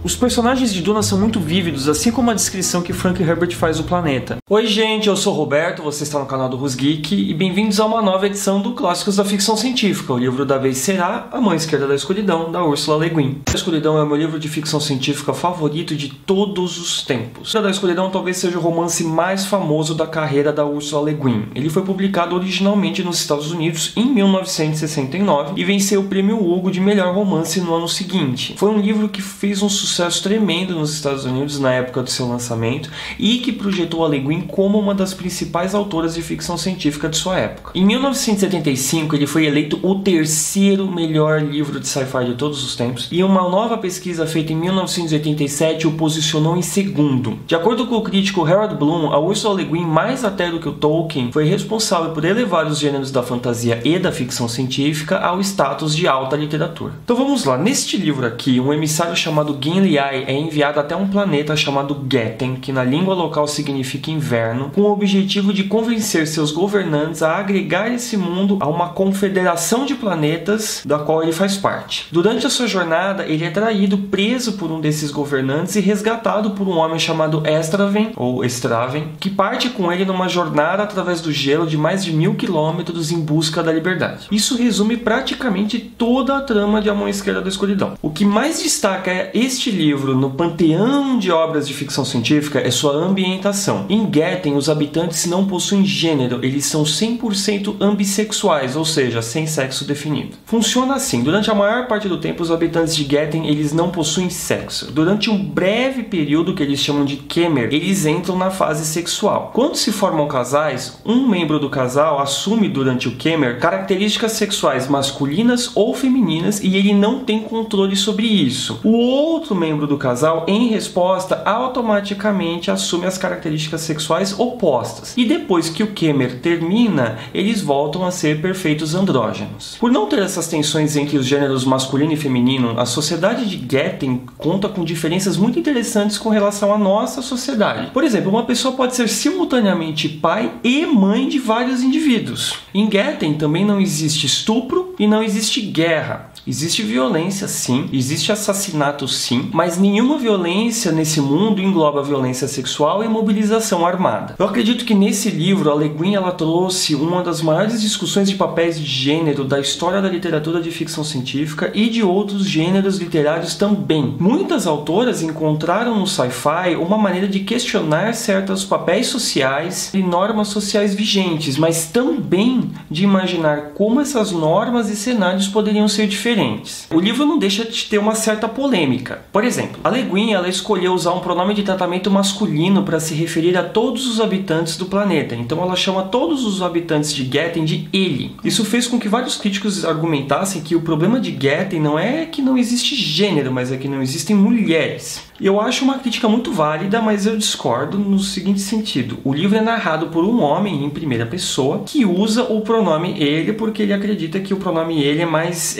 os personagens de Duna são muito vívidos, assim como a descrição que Frank Herbert faz do planeta. Oi gente, eu sou o Roberto, você está no canal do Rusgeek e bem-vindos a uma nova edição do Clássicos da Ficção Científica. O livro da vez será A Mão Esquerda da Escuridão, da Ursula Le Guin. A Escuridão é o meu livro de ficção científica favorito de todos os tempos. A da Escuridão talvez seja o romance mais famoso da carreira da Ursula Le Guin. Ele foi publicado originalmente nos Estados Unidos em 1969 e venceu o prêmio Hugo de melhor romance no ano seguinte. Foi um livro que fez um sucesso tremendo nos Estados Unidos na época do seu lançamento e que projetou a Le Guin como uma das principais autoras de ficção científica de sua época. Em 1975 ele foi eleito o terceiro melhor livro de sci-fi de todos os tempos e uma nova pesquisa feita em 1987 o posicionou em segundo. De acordo com o crítico Harold Bloom, a Ursula Le Guin, mais até do que o Tolkien, foi responsável por elevar os gêneros da fantasia e da ficção científica ao status de alta literatura. Então vamos lá, neste livro aqui, um emissário chamado Gimli é enviado até um planeta chamado Getten, que na língua local significa inverno, com o objetivo de convencer seus governantes a agregar esse mundo a uma confederação de planetas da qual ele faz parte. Durante a sua jornada, ele é traído, preso por um desses governantes e resgatado por um homem chamado Estraven, ou Estraven, que parte com ele numa jornada através do gelo de mais de 1000 quilômetros em busca da liberdade. Isso resume praticamente toda a trama de A Mão Esquerda da Escuridão. O que mais destaca é este livro no panteão de obras de ficção científica é sua ambientação. Em Getten, os habitantes não possuem gênero, eles são 100% ambissexuais, ou seja, sem sexo definido. Funciona assim, durante a maior parte do tempo os habitantes de Getten eles não possuem sexo. Durante um breve período que eles chamam de Kemer, eles entram na fase sexual. Quando se formam casais, um membro do casal assume durante o Kemer características sexuais masculinas ou femininas e ele não tem controle sobre isso. O outro membro do casal, em resposta, automaticamente assume as características sexuais opostas. E depois que o Kemer termina, eles voltam a ser perfeitos andrógenos. Por não ter essas tensões entre os gêneros masculino e feminino, a sociedade de Getten conta com diferenças muito interessantes com relação à nossa sociedade. Por exemplo, uma pessoa pode ser simultaneamente pai e mãe de vários indivíduos. Em Getten também não existe estupro e não existe guerra. Existe violência, sim. Existe assassinato, sim. sim, mas nenhuma violência nesse mundo engloba violência sexual e mobilização armada. Eu acredito que nesse livro a Le Guin ela trouxe uma das maiores discussões de papéis de gênero da história da literatura de ficção científica e de outros gêneros literários também. Muitas autoras encontraram no sci-fi uma maneira de questionar certos papéis sociais e normas sociais vigentes, mas também de imaginar como essas normas e cenários poderiam ser diferentes. O livro não deixa de ter uma certa polêmica. Por exemplo, a Le Guin ela escolheu usar um pronome de tratamento masculino para se referir a todos os habitantes do planeta, então ela chama todos os habitantes de Getten de ele. Isso fez com que vários críticos argumentassem que o problema de Getten não é que não existe gênero, mas é que não existem mulheres. E eu acho uma crítica muito válida, mas eu discordo no seguinte sentido. O livro é narrado por um homem em primeira pessoa que usa o pronome ele porque ele acredita que o pronome ele é mais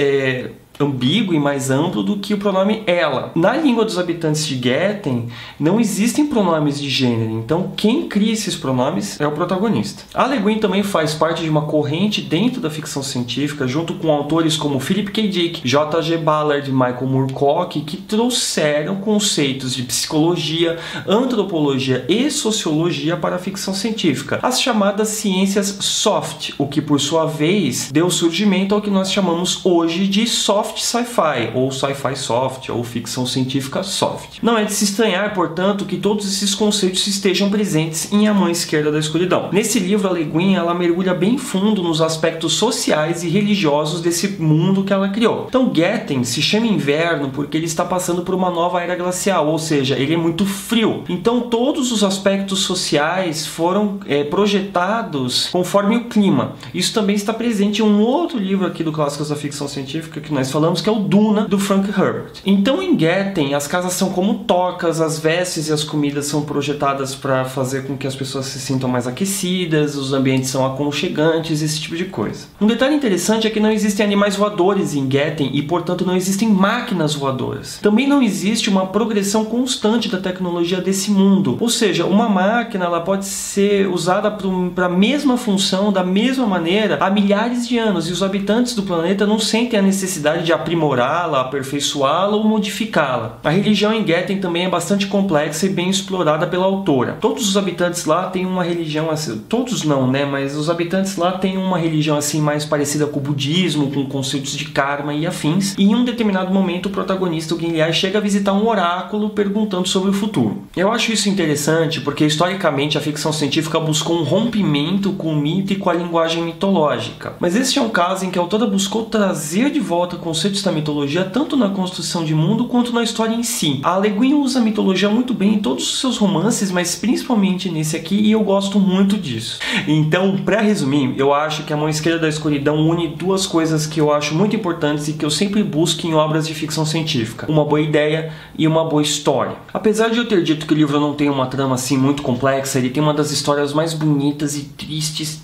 ambíguo e mais amplo do que o pronome ela. Na língua dos habitantes de Getten, não existem pronomes de gênero, então quem cria esses pronomes é o protagonista. A Le Guin também faz parte de uma corrente dentro da ficção científica, junto com autores como Philip K. Dick, J.G. Ballard e Michael Moorcock, que trouxeram conceitos de psicologia, antropologia e sociologia para a ficção científica, as chamadas ciências soft, o que por sua vez deu surgimento ao que nós chamamos hoje de soft sci-fi, ou sci-fi soft, ou ficção científica soft. Não é de se estranhar, portanto, que todos esses conceitos estejam presentes em A Mão Esquerda da Escuridão. Nesse livro, a Le Guin ela mergulha bem fundo nos aspectos sociais e religiosos desse mundo que ela criou. Então, Getten se chama inverno porque ele está passando por uma nova era glacial, ou seja, ele é muito frio. Então, todos os aspectos sociais foram projetados conforme o clima. Isso também está presente em um outro livro aqui do Clássicos da Ficção Científica que nós falamos, que é o Duna, do Frank Herbert. Então, em Getten, as casas são como tocas, as vestes e as comidas são projetadas para fazer com que as pessoas se sintam mais aquecidas, os ambientes são aconchegantes, esse tipo de coisa. Um detalhe interessante é que não existem animais voadores em Getten e, portanto, não existem máquinas voadoras. Também não existe uma progressão constante da tecnologia desse mundo. Ou seja, uma máquina ela pode ser usada para a mesma função, da mesma maneira, há milhares de anos, e os habitantes do planeta não sentem a necessidade de aprimorá-la, aperfeiçoá-la ou modificá-la. A religião em Getten também é bastante complexa e bem explorada pela autora. Todos os habitantes lá têm uma religião assim, todos não, né, mas os habitantes lá têm uma religião assim mais parecida com o budismo, com conceitos de karma e afins. E em um determinado momento o protagonista, o Gilliard, chega a visitar um oráculo perguntando sobre o futuro. Eu acho isso interessante porque historicamente a ficção científica buscou um rompimento com o mito e com a linguagem mitológica. Mas este é um caso em que a autora buscou trazer de volta conceitos da mitologia tanto na construção de mundo quanto na história em si. A Le Guin usa a mitologia muito bem em todos os seus romances, mas principalmente nesse aqui, e eu gosto muito disso. Então, para resumir, eu acho que A Mão Esquerda da Escuridão une duas coisas que eu acho muito importantes e que eu sempre busco em obras de ficção científica: uma boa ideia e uma boa história. Apesar de eu ter dito que o livro não tem uma trama assim muito complexa, ele tem uma das histórias mais bonitas e tristes,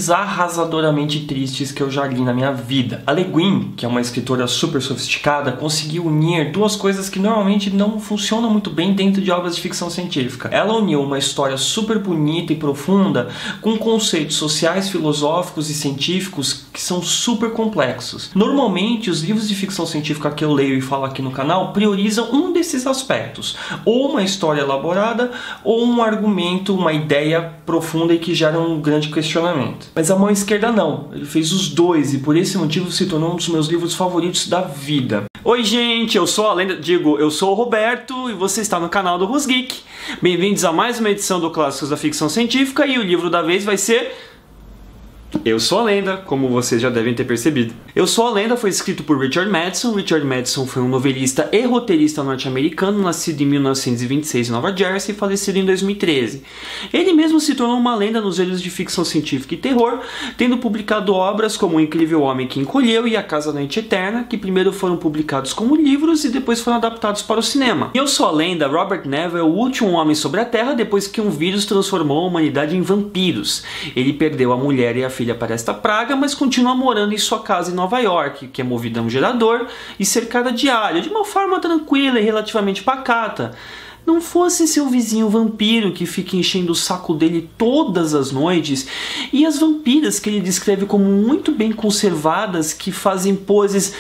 arrasadoramente tristes que eu já li na minha vida. A Le Guin, que é uma escritora super sofisticada, conseguiu unir duas coisas que normalmente não funcionam muito bem dentro de obras de ficção científica. Ela uniu uma história super bonita e profunda com conceitos sociais, filosóficos e científicos que são super complexos. Normalmente, os livros de ficção científica que eu leio e falo aqui no canal priorizam um desses aspectos, ou uma história elaborada, ou um argumento, uma ideia profunda e que gera um grande questionamento. Mas A Mão Esquerda não, ele fez os dois e por esse motivo se tornou um dos meus livros favoritos da vida. Oi gente, eu sou o Roberto e você está no canal do Rusgeek. Bem-vindos a mais uma edição do Clássicos da Ficção Científica e o livro da vez vai ser Eu Sou a Lenda, como vocês já devem ter percebido. Eu Sou a Lenda foi escrito por Richard Matheson. Richard Matheson foi um novelista e roteirista norte-americano, nascido em 1926 em Nova Jersey e falecido em 2013. Ele mesmo se tornou uma lenda nos gêneros de ficção científica e terror, tendo publicado obras como O Incrível Homem que Encolheu e A Casa da Noite Eterna, que primeiro foram publicados como livros e depois foram adaptados para o cinema. Em Eu Sou a Lenda, Robert Neville é o último homem sobre a Terra depois que um vírus transformou a humanidade em vampiros. Ele perdeu a mulher e a filha para esta praga, mas continua morando em sua casa em Nova York, que é movida a um gerador e cercada de alho, de uma forma tranquila e relativamente pacata. Não fosse seu vizinho vampiro que fica enchendo o saco dele todas as noites, e as vampiras que ele descreve como muito bem conservadas, que fazem poses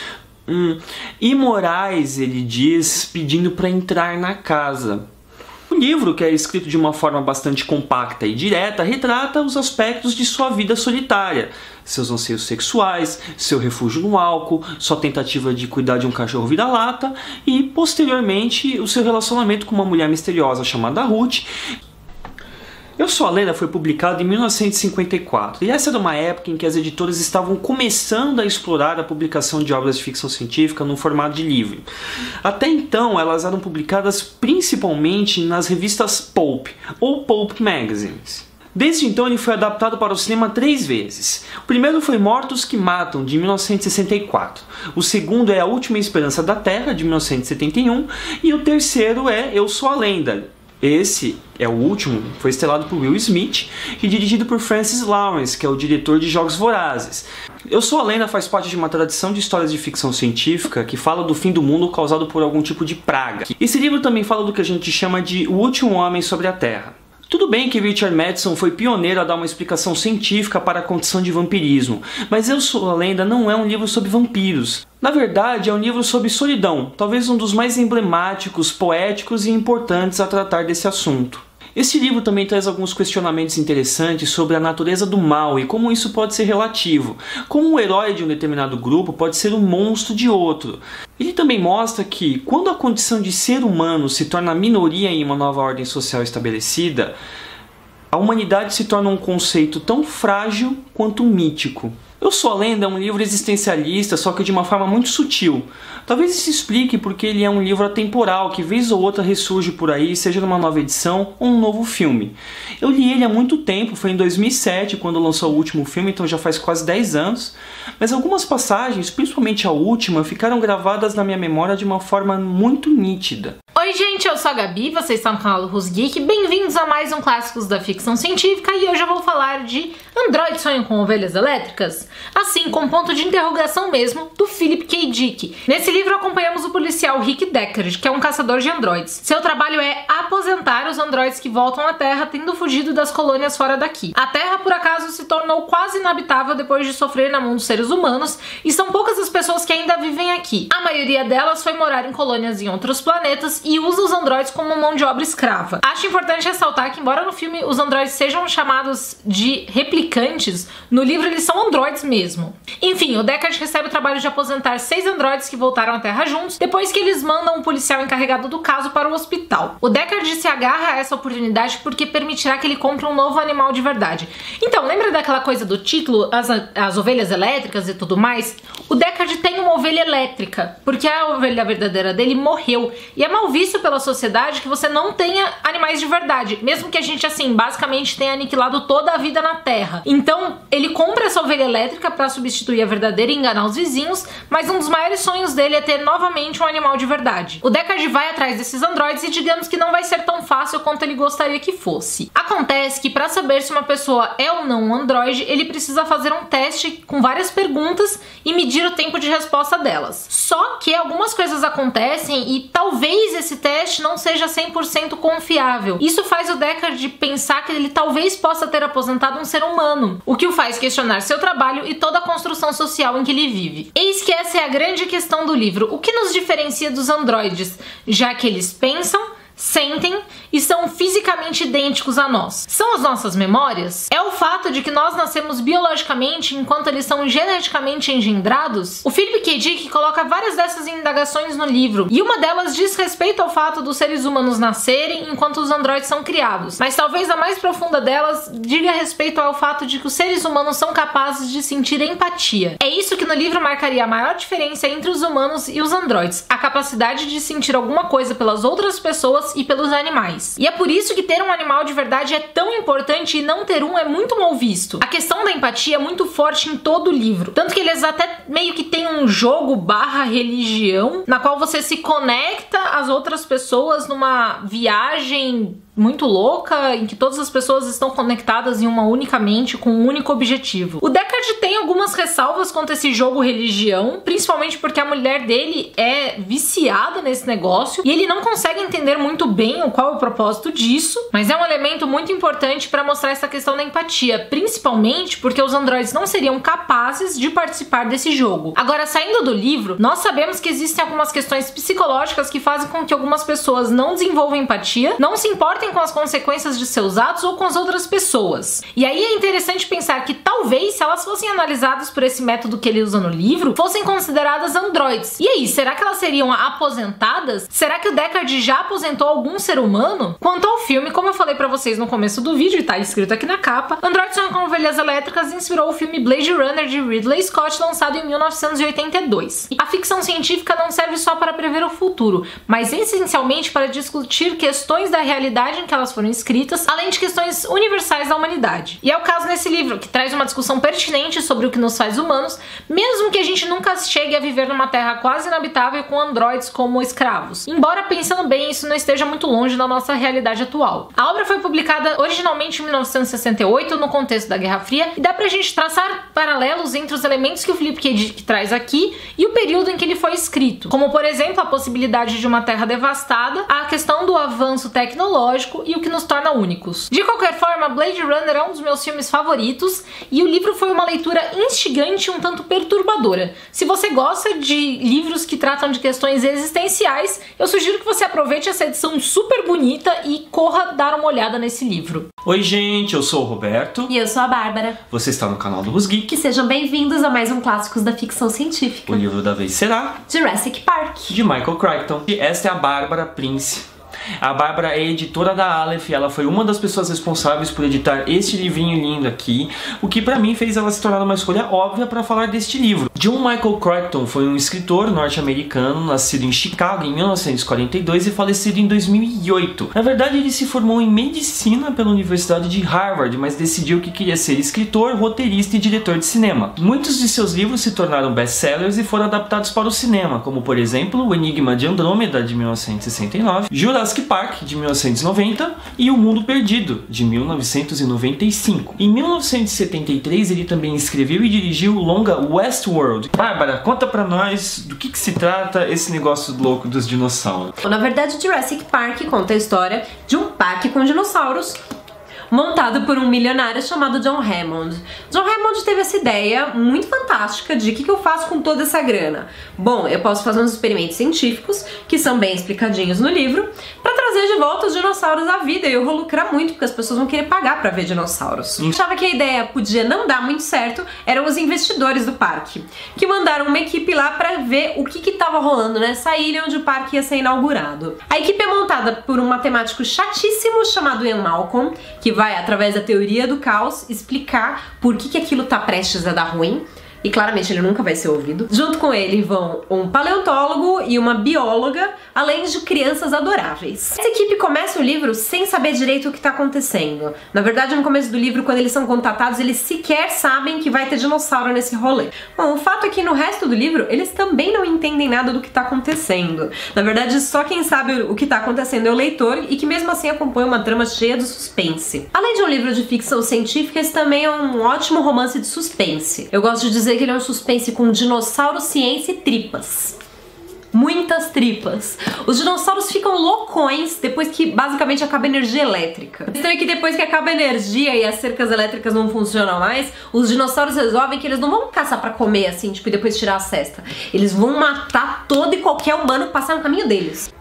imorais, ele diz, pedindo para entrar na casa. O livro, que é escrito de uma forma bastante compacta e direta, retrata os aspectos de sua vida solitária, seus anseios sexuais, seu refúgio no álcool, sua tentativa de cuidar de um cachorro vira-lata e, posteriormente, o seu relacionamento com uma mulher misteriosa chamada Ruth. Eu Sou a Lenda foi publicado em 1954, e essa era uma época em que as editoras estavam começando a explorar a publicação de obras de ficção científica no formato de livro. Até então, elas eram publicadas principalmente nas revistas Pulp, ou Pulp Magazines. Desde então, ele foi adaptado para o cinema 3 vezes. O primeiro foi Mortos que Matam, de 1964. O segundo é A Última Esperança da Terra, de 1971. E o terceiro é Eu Sou a Lenda. Esse é o último, foi estrelado por Will Smith e dirigido por Francis Lawrence, que é o diretor de Jogos Vorazes. Eu Sou a Lenda faz parte de uma tradição de histórias de ficção científica que fala do fim do mundo causado por algum tipo de praga. Esse livro também fala do que a gente chama de O Último Homem sobre a Terra. Tudo bem que Richard Matheson foi pioneiro a dar uma explicação científica para a condição de vampirismo, mas Eu Sou a Lenda não é um livro sobre vampiros. Na verdade, é um livro sobre solidão, talvez um dos mais emblemáticos, poéticos e importantes a tratar desse assunto. Esse livro também traz alguns questionamentos interessantes sobre a natureza do mal e como isso pode ser relativo, como o herói de um determinado grupo pode ser um monstro de outro. Ele também mostra que, quando a condição de ser humano se torna minoria em uma nova ordem social estabelecida, a humanidade se torna um conceito tão frágil quanto mítico. Eu Sou a Lenda é um livro existencialista, só que de uma forma muito sutil. Talvez isso explique porque ele é um livro atemporal, que vez ou outra ressurge por aí, seja numa nova edição ou um novo filme. Eu li ele há muito tempo, foi em 2007 quando lançou o último filme, então já faz quase 10 anos. Mas algumas passagens, principalmente a última, ficaram gravadas na minha memória de uma forma muito nítida.
Oi gente, eu sou a Gabi, vocês estão no canal Rus Geek, bem-vindos a mais um Clássicos da Ficção Científica e hoje eu vou falar de Androids Sonham com Ovelhas Elétricas? Assim, com ponto de interrogação mesmo, do Philip K. Dick. Nesse livro acompanhamos o policial Rick Deckard, que é um caçador de androides. Seu trabalho é aposentar os androides que voltam à Terra tendo fugido das colônias fora daqui. A Terra, por acaso, se tornou quase inabitável depois de sofrer na mão dos seres humanos e são poucas as pessoas que ainda vivem aqui. A maioria delas foi morar em colônias em outros planetas e usa os androides como mão de obra escrava. Acho importante ressaltar que, embora no filme os androides sejam chamados de replicantes, no livro eles são androides mesmo. Enfim, o Deckard recebe o trabalho de aposentar 6 androides que voltaram à Terra juntos, depois que eles mandam um policial encarregado do caso para o hospital. O Deckard se agarra a essa oportunidade porque permitirá que ele compre um novo animal de verdade. Então, lembra daquela coisa do título, as ovelhas elétricas e tudo mais? O Deckard tem uma ovelha elétrica, porque a ovelha verdadeira dele morreu, e é mal visto pela sociedade que você não tenha animais de verdade, mesmo que a gente, assim, basicamente tenha aniquilado toda a vida na Terra. Então, ele compra essa ovelha elétrica para substituir a verdadeira e enganar os vizinhos, mas um dos maiores sonhos dele é ter novamente um animal de verdade. O Deckard vai atrás desses androides e digamos que não vai ser tão fácil quanto ele gostaria que fosse. Acontece que para saber se uma pessoa é ou não um androide, ele precisa fazer um teste com várias perguntas e medir o tempo de resposta delas. Só que algumas coisas acontecem e talvez esse teste não seja 100% confiável. Isso faz o Deckard pensar que ele talvez possa ter aposentado um ser humano, o que o faz questionar seu trabalho e toda a construção social em que ele vive. Eis que essa é a grande questão do livro. O que nos diferencia dos androides, já que eles pensam, sentem e são fisicamente idênticos a nós? São as nossas memórias? É o fato de que nós nascemos biologicamente enquanto eles são geneticamente engendrados? O Philip K. Dick coloca várias dessas indagações no livro, e uma delas diz respeito ao fato dos seres humanos nascerem enquanto os androides são criados, mas talvez a mais profunda delas diga respeito ao fato de que os seres humanos são capazes de sentir empatia. É isso que no livro marcaria a maior diferença entre os humanos e os androides, a capacidade de sentir alguma coisa pelas outras pessoas e pelos animais. E é por isso que ter um animal de verdade é tão importante e não ter um é muito mal visto. A questão da empatia é muito forte em todo o livro, tanto que eles até meio que tem um jogo / religião na qual você se conecta às outras pessoas numa viagem muito louca em que todas as pessoas estão conectadas em uma única mente com um único objetivo. O Deckard tem algumas ressalvas quanto a esse jogo religião, principalmente porque a mulher dele é viciada nesse negócio e ele não consegue entender muito bem qual é o propósito disso, mas é um elemento muito importante para mostrar essa questão da empatia, principalmente porque os androides não seriam capazes de participar desse jogo. Agora, saindo do livro, nós sabemos que existem algumas questões psicológicas que fazem com que algumas pessoas não desenvolvam empatia, não se importem com as consequências de seus atos ou com as outras pessoas. E aí é interessante pensar que talvez, se elas fossem analisadas por esse método que ele usa no livro, fossem consideradas androides. E aí, será que elas seriam aposentadas? Será que o Deckard já aposentou algum ser humano? Quanto ao filme, como eu falei pra vocês no começo do vídeo, e tá escrito aqui na capa, Androids Sonham com Ovelhas Elétricas inspirou o filme Blade Runner de Ridley Scott, lançado em 1982. A ficção científica não serve só para prever o futuro, mas essencialmente para discutir questões da realidade em que elas foram escritas, além de questões universais da humanidade. E é o caso nesse livro, que traz uma discussão pertinente sobre o que nos faz humanos, mesmo que a gente nunca chegue a viver numa terra quase inabitável com androides como escravos. Embora, pensando bem, isso não esteja muito longe da nossa realidade atual. A obra foi publicada originalmente em 1968, no contexto da Guerra Fria, e dá pra gente traçar paralelos entre os elementos que o Philip K. Dick traz aqui e o período em que ele foi escrito, como por exemplo a possibilidade de uma terra devastada, a questão do avanço tecnológico e o que nos torna únicos. De qualquer forma, Blade Runner é um dos meus filmes favoritos e o livro foi uma leitura instigante e um tanto perturbadora. Se você gosta de livros que tratam de questões existenciais, eu sugiro que você aproveite essa edição super bonita e corra dar uma olhada nesse livro.
Oi gente, eu sou o Roberto.
E eu sou a Bárbara.
Você está no canal do Rusgeek.
Que sejam bem-vindos a mais um Clássicos da Ficção Científica.
O livro da vez será
Jurassic Park,
de Michael Crichton. E esta é a Bárbara Prince. A Bárbara é editora da Aleph e ela foi uma das pessoas responsáveis por editar este livrinho lindo aqui, o que pra mim fez ela se tornar uma escolha óbvia para falar deste livro. John Michael Crichton foi um escritor norte-americano, nascido em Chicago em 1942 e falecido em 2008. Na verdade, ele se formou em medicina pela Universidade de Harvard, mas decidiu que queria ser escritor, roteirista e diretor de cinema. Muitos de seus livros se tornaram best-sellers e foram adaptados para o cinema, como por exemplo O Enigma de Andrômeda, de 1969, Jurassic Park, de 1990 e O Mundo Perdido, de 1995. Em 1973 ele também escreveu e dirigiu o longa Westworld. Bárbara, conta pra nós do que se trata esse negócio louco dos dinossauros.
Na verdade, Jurassic Park conta a história de um parque com dinossauros montado por um milionário chamado John Hammond. John Hammond teve essa ideia muito fantástica de o que eu faço com toda essa grana. Bom, eu posso fazer uns experimentos científicos, que são bem explicadinhos no livro, para trazer de volta os dinossauros à vida e eu vou lucrar muito, porque as pessoas vão querer pagar para ver dinossauros. Eu achava que a ideia podia não dar muito certo, eram os investidores do parque, que mandaram uma equipe lá para ver o que estava rolando nessa ilha onde o parque ia ser inaugurado. A equipe é montada por um matemático chatíssimo chamado Ian Malcolm, que vai, através da teoria do caos, explicar por que aquilo tá prestes a dar ruim. E claramente ele nunca vai ser ouvido. Junto com ele vão um paleontólogo e uma bióloga, além de crianças adoráveis. Essa equipe começa o livro sem saber direito o que está acontecendo. Na verdade, no começo do livro, quando eles são contatados, eles sequer sabem que vai ter dinossauro nesse rolê. Bom, o fato é que no resto do livro, eles também não entendem nada do que está acontecendo. Na verdade, só quem sabe o que está acontecendo é o leitor e que mesmo assim acompanha uma trama cheia de suspense. Além de um livro de ficção científica, esse também é um ótimo romance de suspense. Eu gosto de dizer que ele é um suspense com dinossauro, ciência e tripas. Muitas tripas. Os dinossauros ficam loucões depois que basicamente acaba a energia elétrica. A questão é que depois que acaba a energia e as cercas elétricas não funcionam mais, os dinossauros resolvem que eles não vão caçar pra comer assim, tipo, e depois tirar a cesta. Eles vão matar todo e qualquer humano que passar no caminho deles.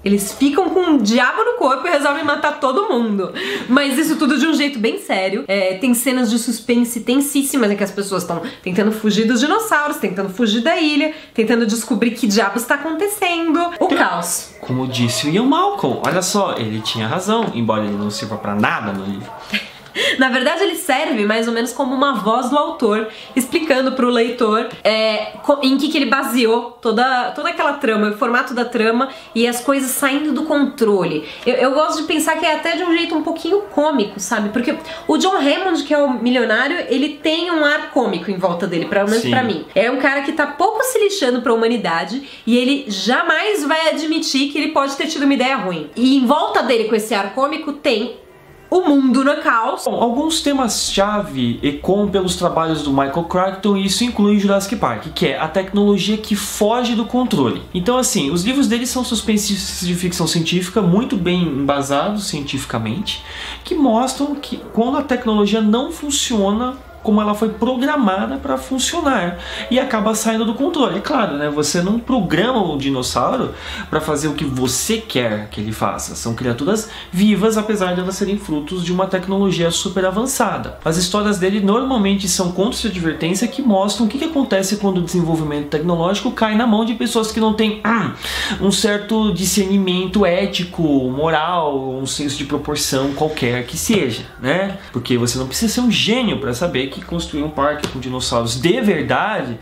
Eles ficam com um diabo no corpo e resolvem matar todo mundo. Mas isso tudo de um jeito bem sério. Tem cenas de suspense tensíssimas em que as pessoas estão tentando fugir dos dinossauros, tentando fugir da ilha, tentando descobrir que diabos está acontecendo. O caos.
Como disse o Ian Malcolm, olha só, ele tinha razão, embora ele não sirva pra nada no livro.
Na verdade, ele serve mais ou menos como uma voz do autor, explicando pro leitor em que ele baseou toda aquela trama, o formato da trama e as coisas saindo do controle. Eu gosto de pensar que é até de um jeito um pouquinho cômico, sabe? Porque o John Hammond, que é o milionário, ele tem um ar cômico em volta dele, pelo menos pra mim. É um cara que tá pouco se lixando pra humanidade e ele jamais vai admitir que ele pode ter tido uma ideia ruim. E em volta dele, com esse ar cômico, tem o mundo no caos.
Bom, alguns temas-chave ecoam pelos trabalhos do Michael Crichton, e isso inclui Jurassic Park, que é a tecnologia que foge do controle. Então, assim, os livros dele são suspensos de ficção científica muito bem embasados cientificamente, que mostram que quando a tecnologia não funciona como ela foi programada para funcionar e acaba saindo do controle. Claro, né? Você não programa o dinossauro para fazer o que você quer que ele faça. São criaturas vivas, apesar de elas serem frutos de uma tecnologia super avançada. As histórias dele normalmente são contos de advertência que mostram o que acontece quando o desenvolvimento tecnológico cai na mão de pessoas que não têm um certo discernimento ético, moral, um senso de proporção qualquer que seja, né? Porque você não precisa ser um gênio para saber que construir um parque com dinossauros de verdade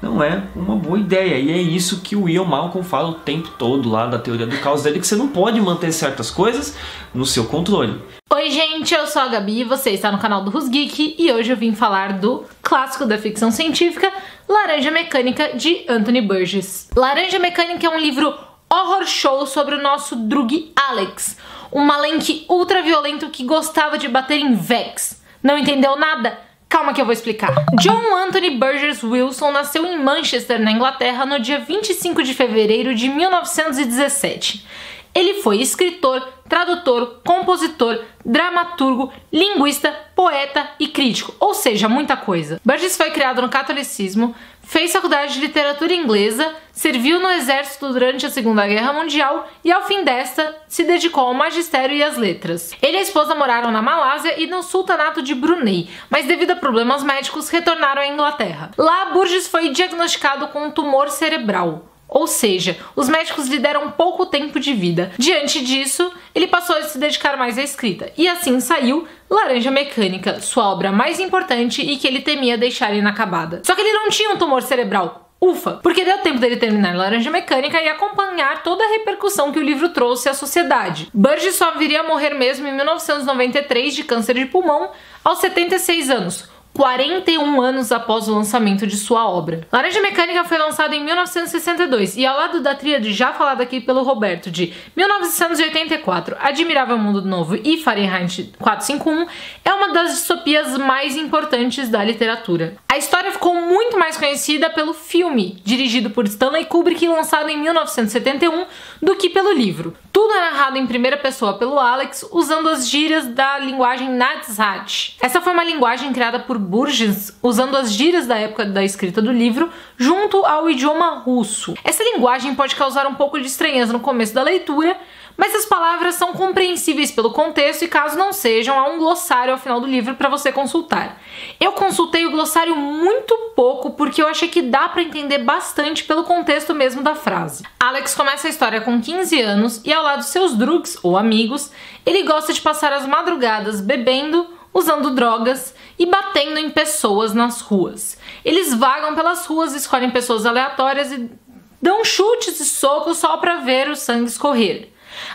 não é uma boa ideia. E é isso que o Ian Malcolm fala o tempo todo lá da teoria do caos dele, que você não pode manter certas coisas no seu controle.
Oi gente, eu sou a Gabi, você está no canal do Rusgeek e hoje eu vim falar do clássico da ficção científica Laranja Mecânica, de Anthony Burgess. Laranja Mecânica é um livro horror show sobre o nosso drug Alex, um malenque ultra violento que gostava de bater em Vex. Não entendeu nada? Calma que eu vou explicar. John Anthony Burgess Wilson nasceu em Manchester, na Inglaterra, no dia 25 de fevereiro de 1917. Ele foi escritor, tradutor, compositor, dramaturgo, linguista, poeta e crítico, ou seja, muita coisa. Burgess foi criado no catolicismo, fez faculdade de literatura inglesa, serviu no exército durante a Segunda Guerra Mundial e, ao fim desta, se dedicou ao magistério e às letras. Ele e a esposa moraram na Malásia e no sultanato de Brunei, mas devido a problemas médicos retornaram à Inglaterra. Lá, Burgess foi diagnosticado com um tumor cerebral. Ou seja, os médicos lhe deram pouco tempo de vida. Diante disso, ele passou a se dedicar mais à escrita. E assim saiu Laranja Mecânica, sua obra mais importante e que ele temia deixar inacabada. Só que ele não tinha um tumor cerebral. Ufa! Porque deu tempo dele terminar Laranja Mecânica e acompanhar toda a repercussão que o livro trouxe à sociedade. Burgess só viria a morrer mesmo em 1993 de câncer de pulmão, aos 76 anos. 41 anos após o lançamento de sua obra. Laranja Mecânica foi lançado em 1962 e, ao lado da tríade já falada aqui pelo Roberto de 1984, Admirável Mundo Novo e Fahrenheit 451, é uma das distopias mais importantes da literatura. A história ficou muito mais conhecida pelo filme, dirigido por Stanley Kubrick e lançado em 1971, do que pelo livro. Tudo é narrado em primeira pessoa pelo Alex, usando as gírias da linguagem Nadsat. Essa foi uma linguagem criada por Burgess, usando as gírias da época da escrita do livro, junto ao idioma russo. Essa linguagem pode causar um pouco de estranheza no começo da leitura, mas as palavras são compreensíveis pelo contexto e, caso não sejam, há um glossário ao final do livro para você consultar. Eu consultei o glossário muito pouco porque eu achei que dá para entender bastante pelo contexto mesmo da frase. Alex começa a história com 15 anos e, ao lado de seus drugs, ou amigos, ele gosta de passar as madrugadas bebendo, usando drogas e batendo em pessoas nas ruas. Eles vagam pelas ruas, escolhem pessoas aleatórias e dão chutes e socos só para ver o sangue escorrer.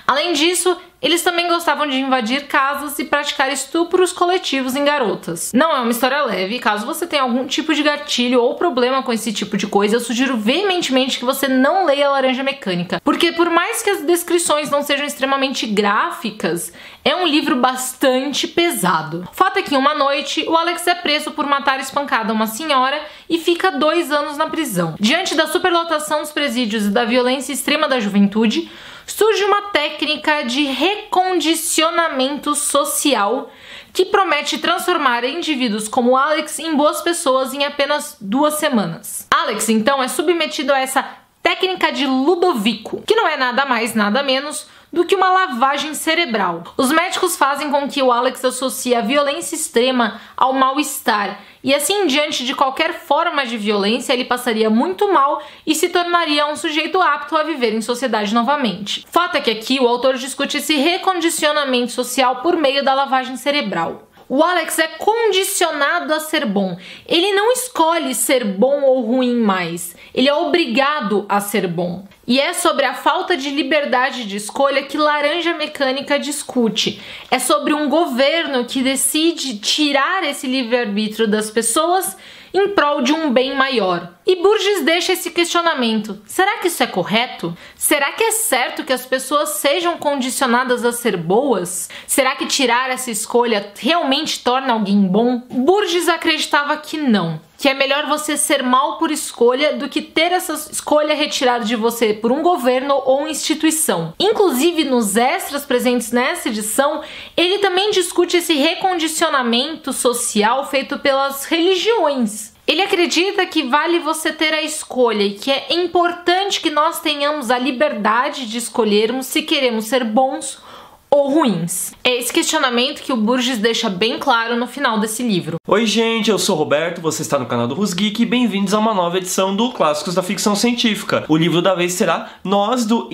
Além disso, eles também gostavam de invadir casas e praticar estupros coletivos em garotas. Não é uma história leve, caso você tenha algum tipo de gatilho ou problema com esse tipo de coisa, eu sugiro veementemente que você não leia Laranja Mecânica, porque por mais que as descrições não sejam extremamente gráficas, é um livro bastante pesado. O fato é que uma noite, o Alex é preso por matar espancada uma senhora e fica 2 anos na prisão. Diante da superlotação dos presídios e da violência extrema da juventude, surge uma técnica de recondicionamento social que promete transformar indivíduos como Alex em boas pessoas em apenas 2 semanas. Alex, então, é submetido a essa técnica de Ludovico, que não é nada mais, nada menos do que uma lavagem cerebral. Os médicos fazem com que o Alex associe a violência extrema ao mal-estar, e assim, diante de qualquer forma de violência, ele passaria muito mal e se tornaria um sujeito apto a viver em sociedade novamente. Fato é que aqui o autor discute esse recondicionamento social por meio da lavagem cerebral. O Alex é condicionado a ser bom. Ele não escolhe ser bom ou ruim mais. Ele é obrigado a ser bom. E é sobre a falta de liberdade de escolha que Laranja Mecânica discute. É sobre um governo que decide tirar esse livre-arbítrio das pessoas em prol de um bem maior. E Burgess deixa esse questionamento. Será que isso é correto? Será que é certo que as pessoas sejam condicionadas a ser boas? Será que tirar essa escolha realmente torna alguém bom? Burgess acreditava que não. Que é melhor você ser mal por escolha do que ter essa escolha retirada de você por um governo ou instituição. Inclusive, nos extras presentes nessa edição, ele também discute esse recondicionamento social feito pelas religiões. Ele acredita que vale você ter a escolha e que é importante que nós tenhamos a liberdade de escolhermos se queremos ser bons ou ruins. É esse questionamento que o Burgess deixa bem claro no final desse livro.
Oi gente, eu sou o Roberto, você está no canal do Rusgeek e bem-vindos a uma nova edição do Clássicos da Ficção Científica. O livro da vez será Nós, do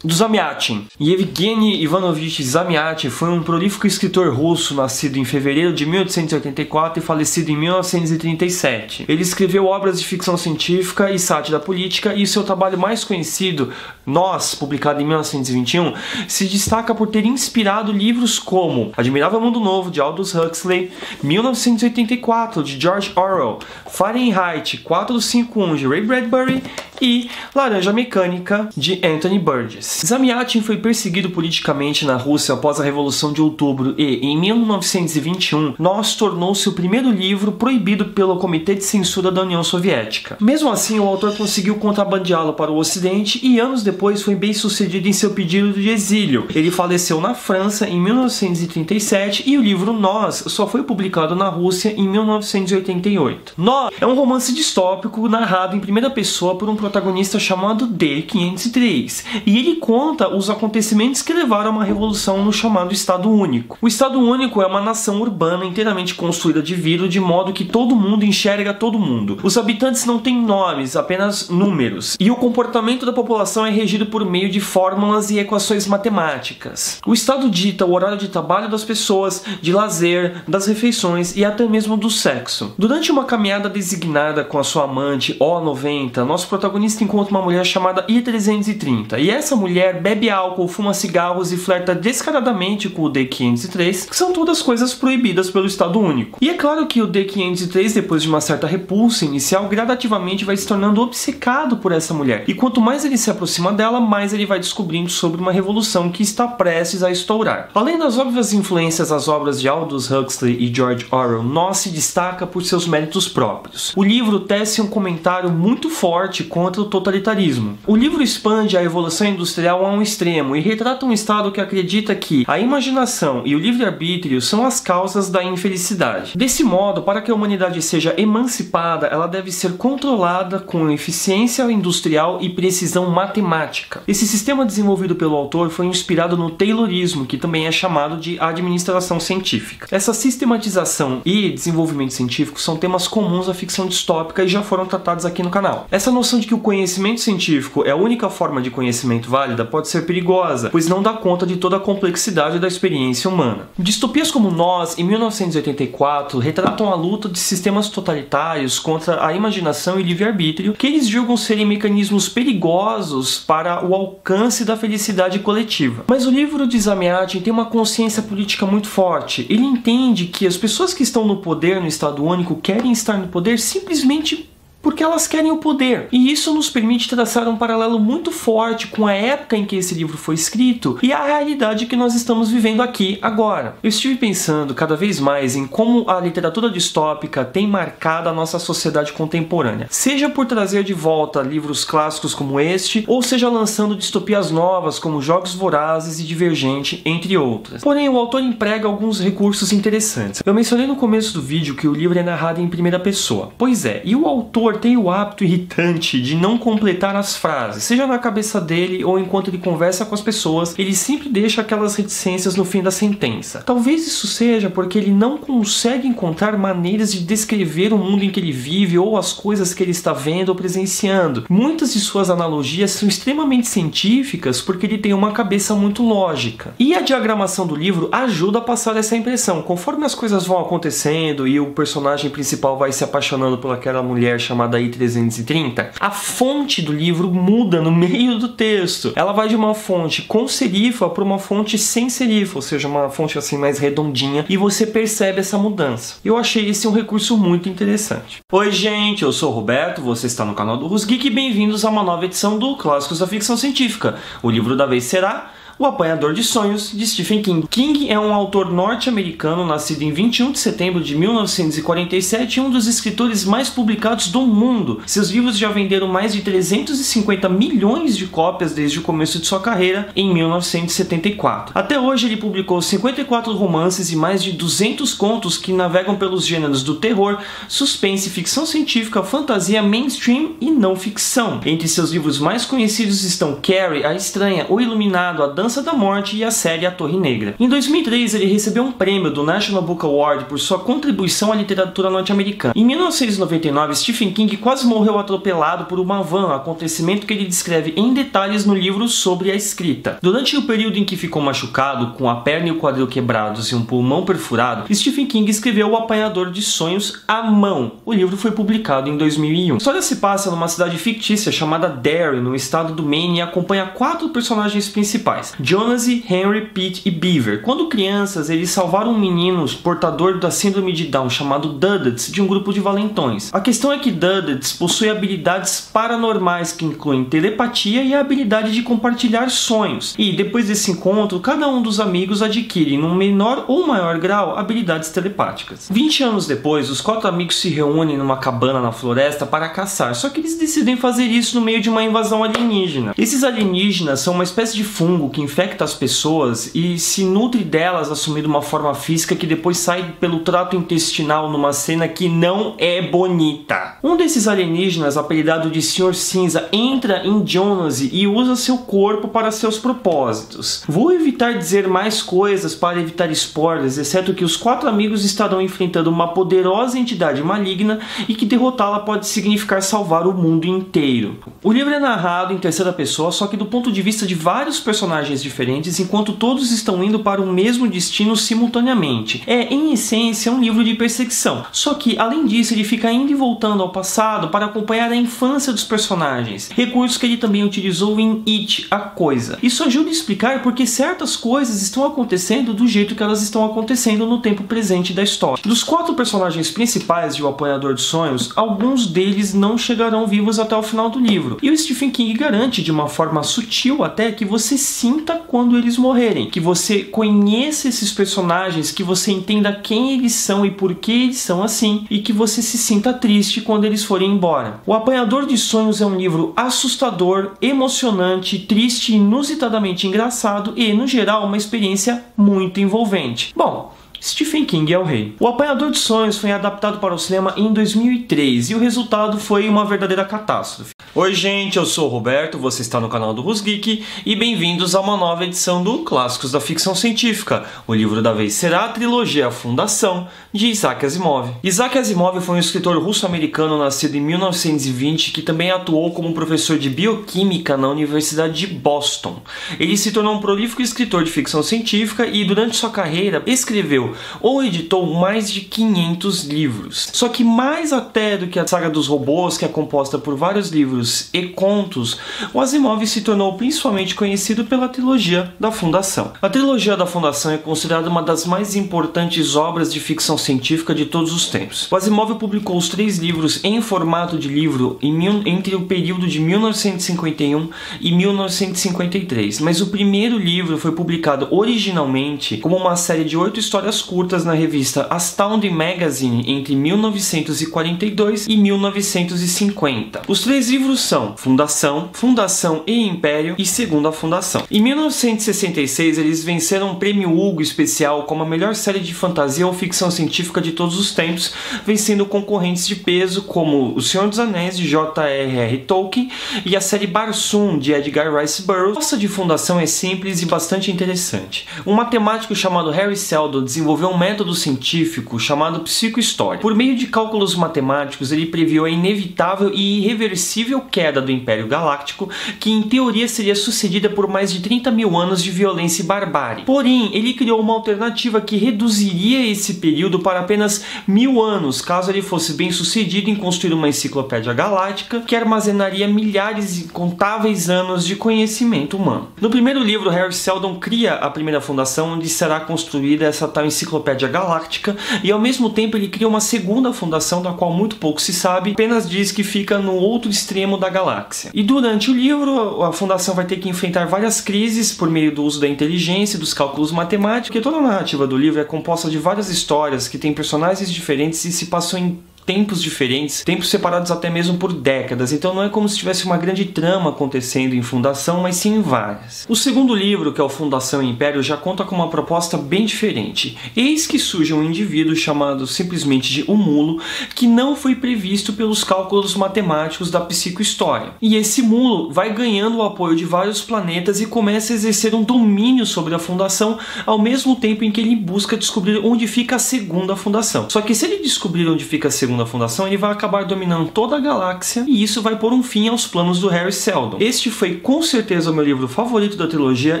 Zamyatin. Yevgeny Ivanovich Zamyatin foi um prolífico escritor russo nascido em fevereiro de 1884 e falecido em 1937. Ele escreveu obras de ficção científica e sátira política e seu trabalho mais conhecido, Nós, publicado em 1921, se destaca por ter inspirado livros como Admirável Mundo Novo, de Aldous Huxley, 1984, de George Orwell, Fahrenheit 451, de Ray Bradbury e Laranja Mecânica, de Anthony Burgess. Zamyatin foi perseguido politicamente na Rússia após a Revolução de Outubro e, em 1921, Nós tornou-se o primeiro livro proibido pelo Comitê de Censura da União Soviética. Mesmo assim, o autor conseguiu contrabandeá-lo para o Ocidente e, anos depois, foi bem sucedido em seu pedido de exílio. Ele faleceu na França em 1937 e o livro Nós só foi publicado na Rússia em 1988. Nós é um romance distópico narrado em primeira pessoa por um protagonista chamado D-503 e ele conta os acontecimentos que levaram a uma revolução no chamado Estado Único. O Estado Único é uma nação urbana inteiramente construída de vidro, de modo que todo mundo enxerga todo mundo. Os habitantes não têm nomes, apenas números, e o comportamento da população é regido por meio de fórmulas e equações matemáticas. O Estado dita o horário de trabalho das pessoas, de lazer, das refeições e até mesmo do sexo. Durante uma caminhada designada com a sua amante O90, nosso protagonista encontra uma mulher chamada I-330, e essa mulher bebe álcool, fuma cigarros e flerta descaradamente com o D-503, que são todas coisas proibidas pelo Estado Único. E é claro que o D-503, depois de uma certa repulsa inicial, gradativamente vai se tornando obcecado por essa mulher. E quanto mais ele se aproxima dela, mais ele vai descobrindo sobre uma revolução que está prestes a estourar. Além das óbvias influências das obras de Aldous Huxley e George Orwell, Nós se destaca por seus méritos próprios. O livro tece um comentário muito forte contra o totalitarismo. O livro expande a evolução industrial a um extremo e retrata um estado que acredita que a imaginação e o livre-arbítrio são as causas da infelicidade. Desse modo, para que a humanidade seja emancipada, ela deve ser controlada com eficiência industrial e precisão matemática. Esse sistema desenvolvido pelo autor foi inspirado no Taylorismo, que também é chamado de administração científica. Essa sistematização e desenvolvimento científico são temas comuns à ficção distópica e já foram tratados aqui no canal. Essa noção de que o conhecimento científico é a única forma de conhecimento válida pode ser perigosa, pois não dá conta de toda a complexidade da experiência humana. Distopias como Nós, em 1984, retratam a luta de sistemas totalitários contra a imaginação e livre-arbítrio, que eles julgam serem mecanismos perigosos para o alcance da felicidade coletiva. Mas o livro de Zamyatin tem uma consciência política muito forte. Ele entende que as pessoas que estão no poder no Estado Único querem estar no poder simplesmente porque elas querem o poder. E isso nos permite traçar um paralelo muito forte com a época em que esse livro foi escrito e a realidade que nós estamos vivendo aqui agora. Eu estive pensando cada vez mais em como a literatura distópica tem marcado a nossa sociedade contemporânea, seja por trazer de volta livros clássicos como este, ou seja lançando distopias novas como Jogos Vorazes e Divergente, entre outras. Porém, o autor emprega alguns recursos interessantes. Eu mencionei no começo do vídeo que o livro é narrado em primeira pessoa. Pois é, e o autor autor tem o hábito irritante de não completar as frases, seja na cabeça dele ou enquanto ele conversa com as pessoas, ele sempre deixa aquelas reticências no fim da sentença. Talvez isso seja porque ele não consegue encontrar maneiras de descrever o mundo em que ele vive ou as coisas que ele está vendo ou presenciando. Muitas de suas analogias são extremamente científicas porque ele tem uma cabeça muito lógica. E a diagramação do livro ajuda a passar essa impressão. Conforme as coisas vão acontecendo e o personagem principal vai se apaixonando por aquela mulher chamada I-330, a fonte do livro muda no meio do texto. Ela vai de uma fonte com serifa para uma fonte sem serifa, ou seja, uma fonte assim mais redondinha, e você percebe essa mudança. Eu achei esse um recurso muito interessante. Oi gente, eu sou o Roberto, você está no canal do Rusgeek e bem-vindos a uma nova edição do Clássicos da Ficção Científica. O livro da vez será O Apanhador de Sonhos, de Stephen King. King é um autor norte-americano nascido em 21 de setembro de 1947 e um dos escritores mais publicados do mundo. Seus livros já venderam mais de 350 milhões de cópias desde o começo de sua carreira, em 1974. Até hoje ele publicou 54 romances e mais de 200 contos que navegam pelos gêneros do terror, suspense, ficção científica, fantasia, mainstream e não ficção. Entre seus livros mais conhecidos estão Carrie, A Estranha, O Iluminado, A Dança da Morte e a série A Torre Negra. Em 2003, ele recebeu um prêmio do National Book Award por sua contribuição à literatura norte-americana. Em 1999, Stephen King quase morreu atropelado por uma van, acontecimento que ele descreve em detalhes no livro sobre a escrita. Durante o período em que ficou machucado, com a perna e o quadril quebrados e um pulmão perfurado, Stephen King escreveu O Apanhador de Sonhos à mão. O livro foi publicado em 2001. A história se passa numa cidade fictícia chamada Derry, no estado do Maine, e acompanha 4 personagens principais: Jonesy, Henry, Pete e Beaver. Quando crianças, eles salvaram um menino portador da síndrome de Down chamado Duddits de um grupo de valentões. A questão é que Duddits possui habilidades paranormais que incluem telepatia e a habilidade de compartilhar sonhos. E depois desse encontro, cada um dos amigos adquire, num menor ou maior grau, habilidades telepáticas. 20 anos depois, os 4 amigos se reúnem numa cabana na floresta para caçar, só que eles decidem fazer isso no meio de uma invasão alienígena. Esses alienígenas são uma espécie de fungo que infecta as pessoas e se nutre delas assumindo uma forma física que depois sai pelo trato intestinal numa cena que não é bonita. Um desses alienígenas, apelidado de Sr. Cinza, entra em Jonesy e usa seu corpo para seus propósitos. Vou evitar dizer mais coisas para evitar spoilers, exceto que os 4 amigos estarão enfrentando uma poderosa entidade maligna e que derrotá-la pode significar salvar o mundo inteiro. O livro é narrado em terceira pessoa, só que do ponto de vista de vários personagens diferentes, enquanto todos estão indo para o mesmo destino simultaneamente. É, em essência, um livro de perseguição. Só que, além disso, ele fica indo e voltando ao passado para acompanhar a infância dos personagens. Recurso que ele também utilizou em It, A Coisa. Isso ajuda a explicar porque certas coisas estão acontecendo do jeito que elas estão acontecendo no tempo presente da história. Dos 4 personagens principais de O Apanhador de Sonhos, alguns deles não chegarão vivos até o final do livro. E o Stephen King garante, de uma forma sutil até, que você sinta quando eles morrerem, que você conheça esses personagens, que você entenda quem eles são e por que eles são assim, e que você se sinta triste quando eles forem embora. O Apanhador de Sonhos é um livro assustador, emocionante, triste, inusitadamente engraçado e, no geral, uma experiência muito envolvente. Bom, Stephen King é o rei. O Apanhador de Sonhos foi adaptado para o cinema em 2003 e o resultado foi uma verdadeira catástrofe. Oi gente, eu sou o Roberto, você está no canal do Rusgeek e bem-vindos a uma nova edição do Clássicos da Ficção Científica. O livro da vez será a trilogia A Fundação, de Isaac Asimov. Isaac Asimov foi um escritor russo-americano nascido em 1920 que também atuou como professor de bioquímica na Universidade de Boston. Ele se tornou um prolífico escritor de ficção científica e durante sua carreira escreveu ou editou mais de 500 livros. Só que mais até do que a saga dos robôs, que é composta por vários livros e contos, o Asimov se tornou principalmente conhecido pela trilogia da Fundação. A trilogia da Fundação é considerada uma das mais importantes obras de ficção científica de todos os tempos. O Asimov publicou os 3 livros em formato de livro entre o período de 1951 e 1953, mas o primeiro livro foi publicado originalmente como uma série de 8 histórias curtas na revista Astounding Magazine entre 1942 e 1950. Os 3 livros
livros são Fundação, Fundação e Império e Segunda Fundação. Em 1966, eles venceram um prêmio Hugo especial como a melhor série de fantasia ou ficção científica de todos os tempos, vencendo concorrentes de peso como O Senhor dos Anéis, de J.R.R. Tolkien, e a série Barsoom, de Edgar Rice Burroughs. A proposta de Fundação é simples e bastante interessante. Um matemático chamado Harry Seldon desenvolveu um método científico chamado psicohistória. Por meio de cálculos matemáticos, ele previu a inevitável e irreversível queda do Império Galáctico, que em teoria seria sucedida por mais de 30 mil anos de violência e barbárie. Porém, ele criou uma alternativa que reduziria esse período para apenas 1000 anos, caso ele fosse bem sucedido em construir uma enciclopédia galáctica que armazenaria milhares e incontáveis anos de conhecimento humano. No primeiro livro, Harry Seldon cria a primeira fundação onde será construída essa tal enciclopédia galáctica, e ao mesmo tempo ele cria uma segunda fundação da qual muito pouco se sabe, apenas diz que fica no outro extremo da galáxia. E durante o livro, a fundação vai ter que enfrentar várias crises por meio do uso da inteligência e dos cálculos matemáticos, porque toda a narrativa do livro é composta de várias histórias que têm personagens diferentes e se passam em tempos diferentes, tempos separados até mesmo por décadas, então não é como se tivesse uma grande trama acontecendo em Fundação, mas sim em várias. O segundo livro, que é o Fundação e Império, já conta com uma proposta bem diferente. Eis que surge um indivíduo chamado simplesmente de um mulo, que não foi previsto pelos cálculos matemáticos da psicohistória. E esse mulo vai ganhando o apoio de vários planetas e começa a exercer um domínio sobre a Fundação, ao mesmo tempo em que ele busca descobrir onde fica a segunda Fundação. Só que se ele descobrir onde fica a segunda Fundação, ele vai acabar dominando toda a galáxia, e isso vai pôr um fim aos planos do Harry Seldon. Este foi com certeza o meu livro favorito da trilogia,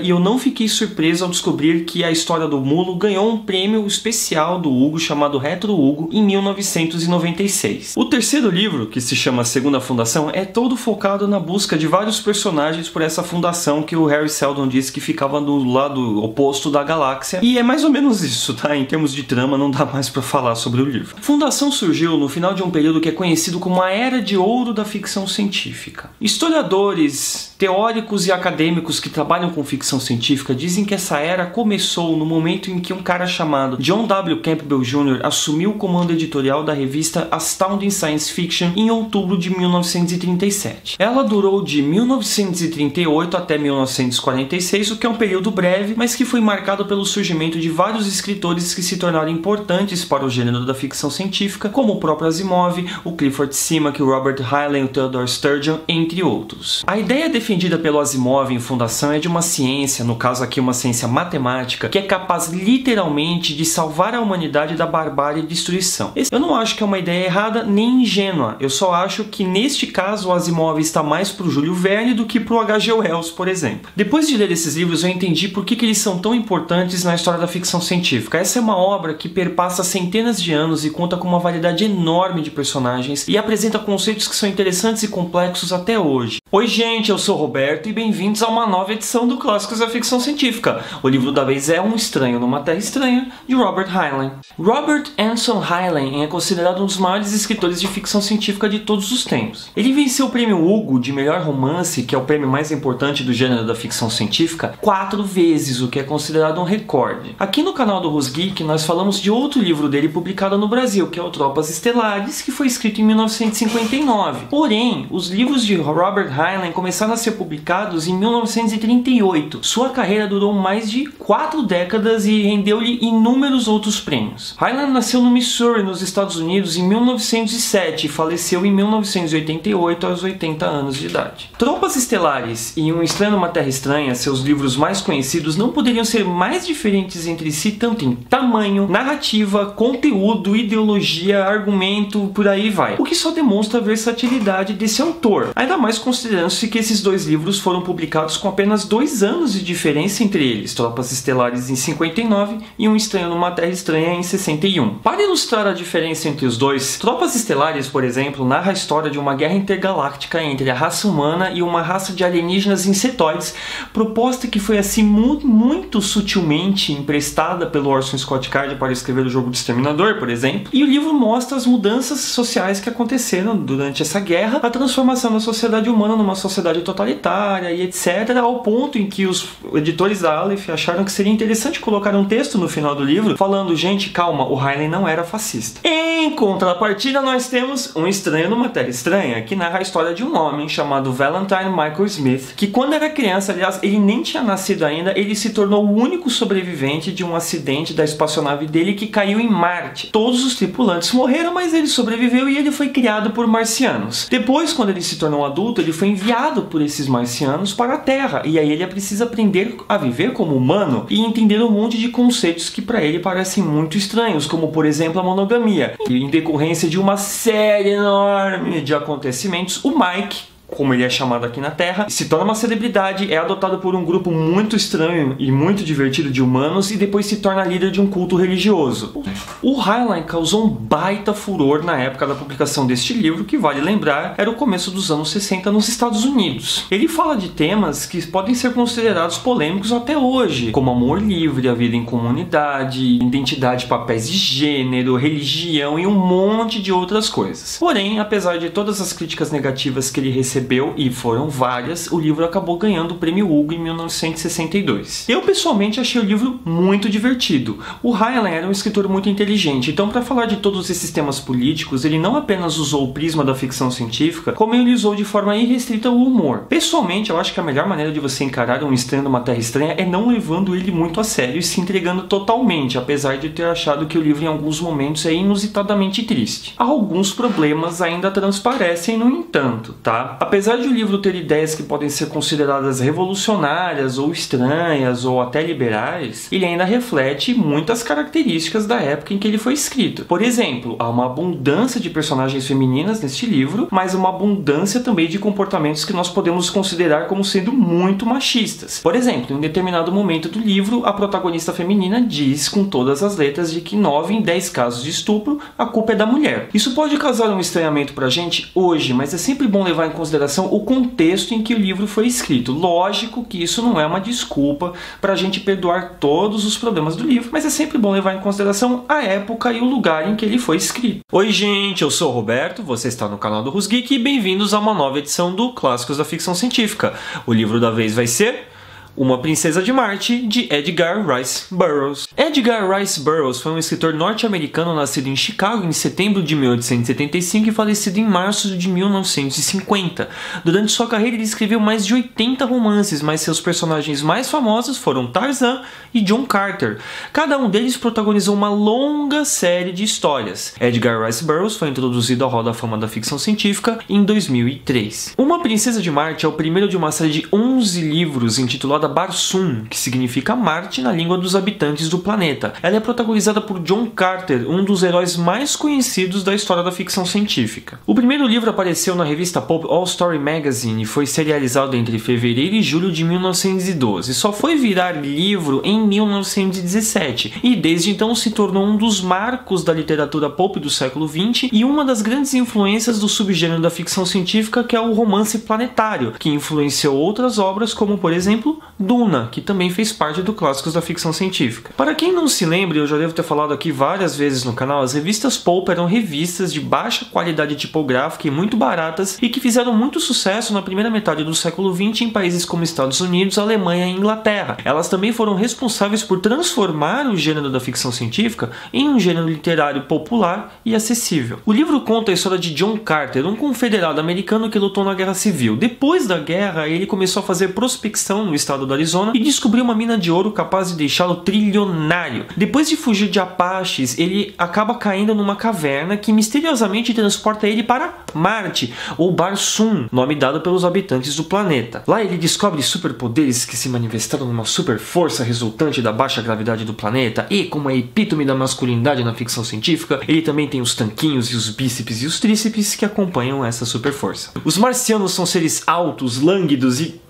e eu não fiquei surpreso ao descobrir que a história do mulo ganhou um prêmio especial do Hugo chamado Retro Hugo em 1996. O terceiro livro, que se chama Segunda Fundação, é todo focado na busca de vários personagens por essa fundação que o Harry Seldon disse que ficava do lado oposto da galáxia, e é mais ou menos isso, tá? Em termos de trama, não dá mais pra falar sobre o livro. Fundação surgiu no final de um período que é conhecido como a Era de Ouro da ficção científica. Historiadores, teóricos e acadêmicos que trabalham com ficção científica dizem que essa era começou no momento em que um cara chamado John W. Campbell Jr. assumiu o comando editorial da revista Astounding Science Fiction em outubro de 1937. Ela durou de 1938 até 1946, o que é um período breve, mas que foi marcado pelo surgimento de vários escritores que se tornaram importantes para o gênero da ficção científica, como o próprio Asimov, o Clifford Simak, o Robert Heinlein, o Theodore Sturgeon, entre outros. A ideia defendida pelo Asimov em Fundação é de uma ciência, no caso aqui uma ciência matemática, que é capaz literalmente de salvar a humanidade da barbárie e destruição. Eu não acho que é uma ideia errada nem ingênua, eu só acho que neste caso o Asimov está mais pro Júlio Verne do que pro H.G. Wells, por exemplo. Depois de ler esses livros eu entendi por que eles são tão importantes na história da ficção científica. Essa é uma obra que perpassa centenas de anos e conta com uma variedade enorme de personagens e apresenta conceitos que são interessantes e complexos até hoje. Oi gente, eu sou o Roberto e bem-vindos a uma nova edição do Clássicos da Ficção Científica. O livro da vez é Um Estranho numa Terra Estranha, de Robert Heinlein. Robert Anson Heinlein é considerado um dos maiores escritores de ficção científica de todos os tempos. Ele venceu o prêmio Hugo de melhor romance, que é o prêmio mais importante do gênero da ficção científica, 4 vezes, o que é considerado um recorde. Aqui no canal do Rosgeek nós falamos de outro livro dele publicado no Brasil, que é o Tropas Estelares, que foi escrito em 1959. Porém, os livros de Robert Heinlein começaram a ser publicados em 1938. Sua carreira durou mais de 4 décadas e rendeu-lhe inúmeros outros prêmios. Heinlein nasceu no Missouri, nos Estados Unidos, em 1907 e faleceu em 1988 aos 80 anos de idade. Tropas Estelares e Um Estranho numa Terra Estranha, seus livros mais conhecidos, não poderiam ser mais diferentes entre si, tanto em tamanho, narrativa, conteúdo, ideologia, argumento, por aí vai. O que só demonstra a versatilidade desse autor, ainda mais considerando-se que esses dois livros foram publicados com apenas 2 anos de diferença entre eles, Tropas Estelares em 59 e Um Estranho numa Terra Estranha em 61. Para ilustrar a diferença entre os dois, Tropas Estelares, por exemplo, narra a história de uma guerra intergaláctica entre a raça humana e uma raça de alienígenas insetoides, proposta que foi assim muito sutilmente emprestada pelo Orson Scott Card para escrever o Jogo do Exterminador, por exemplo, e o livro mostra as mudanças sociais que aconteceram durante essa guerra, a transformação da sociedade humana falando numa sociedade totalitária e etc, ao ponto em que os editores da Aleph acharam que seria interessante colocar um texto no final do livro falando, gente, calma, o Heinlein não era fascista. Em contrapartida, nós temos Um Estranho numa Terra Estranha, que narra a história de um homem chamado Valentine Michael Smith, que quando era criança, aliás, ele nem tinha nascido ainda, ele se tornou o único sobrevivente de um acidente da espaçonave dele que caiu em Marte. Todos os tripulantes morreram, mas ele sobreviveu e ele foi criado por marcianos. Depois, quando ele se tornou adulto, ele foi enviado por esses marcianos para a Terra, e aí ele precisa aprender a viver como humano e entender um monte de conceitos que para ele parecem muito estranhos, como por exemplo a monogamia. E em decorrência de uma série enorme de acontecimentos, o Mike, como ele é chamado aqui na Terra, se torna uma celebridade, é adotado por um grupo muito estranho e muito divertido de humanos e depois se torna líder de um culto religioso. O Heinlein causou um baita furor na época da publicação deste livro, que vale lembrar, era o começo dos anos 60 nos Estados Unidos. Ele fala de temas que podem ser considerados polêmicos até hoje, como amor livre, a vida em comunidade, identidade, papéis de gênero, religião e um monte de outras coisas. Porém, apesar de todas as críticas negativas que ele recebeu, e foram várias, o livro acabou ganhando o Prêmio Hugo em 1962. Eu pessoalmente achei o livro muito divertido. O Heinlein era um escritor muito inteligente, então para falar de todos esses temas políticos, ele não apenas usou o prisma da ficção científica, como ele usou de forma irrestrita o humor. Pessoalmente, eu acho que a melhor maneira de você encarar Um Estranho numa Terra Estranha é não levando ele muito a sério e se entregando totalmente, apesar de ter achado que o livro em alguns momentos é inusitadamente triste. Alguns problemas ainda transparecem, no entanto, tá? Apesar de o livro ter ideias que podem ser consideradas revolucionárias ou estranhas ou até liberais, ele ainda reflete muitas características da época em que ele foi escrito. Por exemplo, há uma abundância de personagens femininas neste livro, mas uma abundância também de comportamentos que nós podemos considerar como sendo muito machistas. Por exemplo, em um determinado momento do livro, a protagonista feminina diz com todas as letras de que 9 em 10 casos de estupro, a culpa é da mulher. Isso pode causar um estranhamento pra gente hoje, mas é sempre bom levar em consideração o contexto em que o livro foi escrito. Lógico que isso não é uma desculpa para a gente perdoar todos os problemas do livro, mas é sempre bom levar em consideração a época e o lugar em que ele foi escrito. Oi gente, eu sou o Roberto, você está no canal do Rusgeek e bem-vindos a uma nova edição do Clássicos da Ficção Científica. O livro da vez vai ser Uma Princesa de Marte, de Edgar Rice Burroughs. Edgar Rice Burroughs foi um escritor norte-americano nascido em Chicago em setembro de 1875 e falecido em março de 1950. Durante sua carreira ele escreveu mais de 80 romances, mas seus personagens mais famosos foram Tarzan e John Carter. Cada um deles protagonizou uma longa série de histórias. Edgar Rice Burroughs foi introduzido à Hall da Fama da Ficção Científica em 2003. Uma Princesa de Marte é o primeiro de uma série de 11 livros intitulada Barsoom, que significa Marte na língua dos habitantes do planeta. Ela é protagonizada por John Carter, um dos heróis mais conhecidos da história da ficção científica. O primeiro livro apareceu na revista Pulp All Story Magazine e foi serializado entre fevereiro e julho de 1912. Só foi virar livro em 1917 e desde então se tornou um dos marcos da literatura pulp do século XX e uma das grandes influências do subgênero da ficção científica, que é o romance planetário, que influenciou outras obras como, por exemplo, Duna, que também fez parte do Clássicos da Ficção Científica. Para quem não se lembra, eu já devo ter falado aqui várias vezes no canal, as revistas pulp eram revistas de baixa qualidade tipográfica e muito baratas e que fizeram muito sucesso na primeira metade do século XX em países como Estados Unidos, Alemanha e Inglaterra. Elas também foram responsáveis por transformar o gênero da ficção científica em um gênero literário popular e acessível. O livro conta a história de John Carter, um confederado americano que lutou na Guerra Civil. Depois da guerra, ele começou a fazer prospecção no estado do Arizona e descobriu uma mina de ouro capaz de deixá-lo trilionário. Depois de fugir de apaches, ele acaba caindo numa caverna que misteriosamente transporta ele para Marte, ou Barsoom, nome dado pelos habitantes do planeta. Lá ele descobre superpoderes que se manifestaram numa super força resultante da baixa gravidade do planeta e, como é epítome da masculinidade na ficção científica, ele também tem os tanquinhos e os bíceps e os tríceps que acompanham essa super força. Os marcianos são seres altos, lânguidos e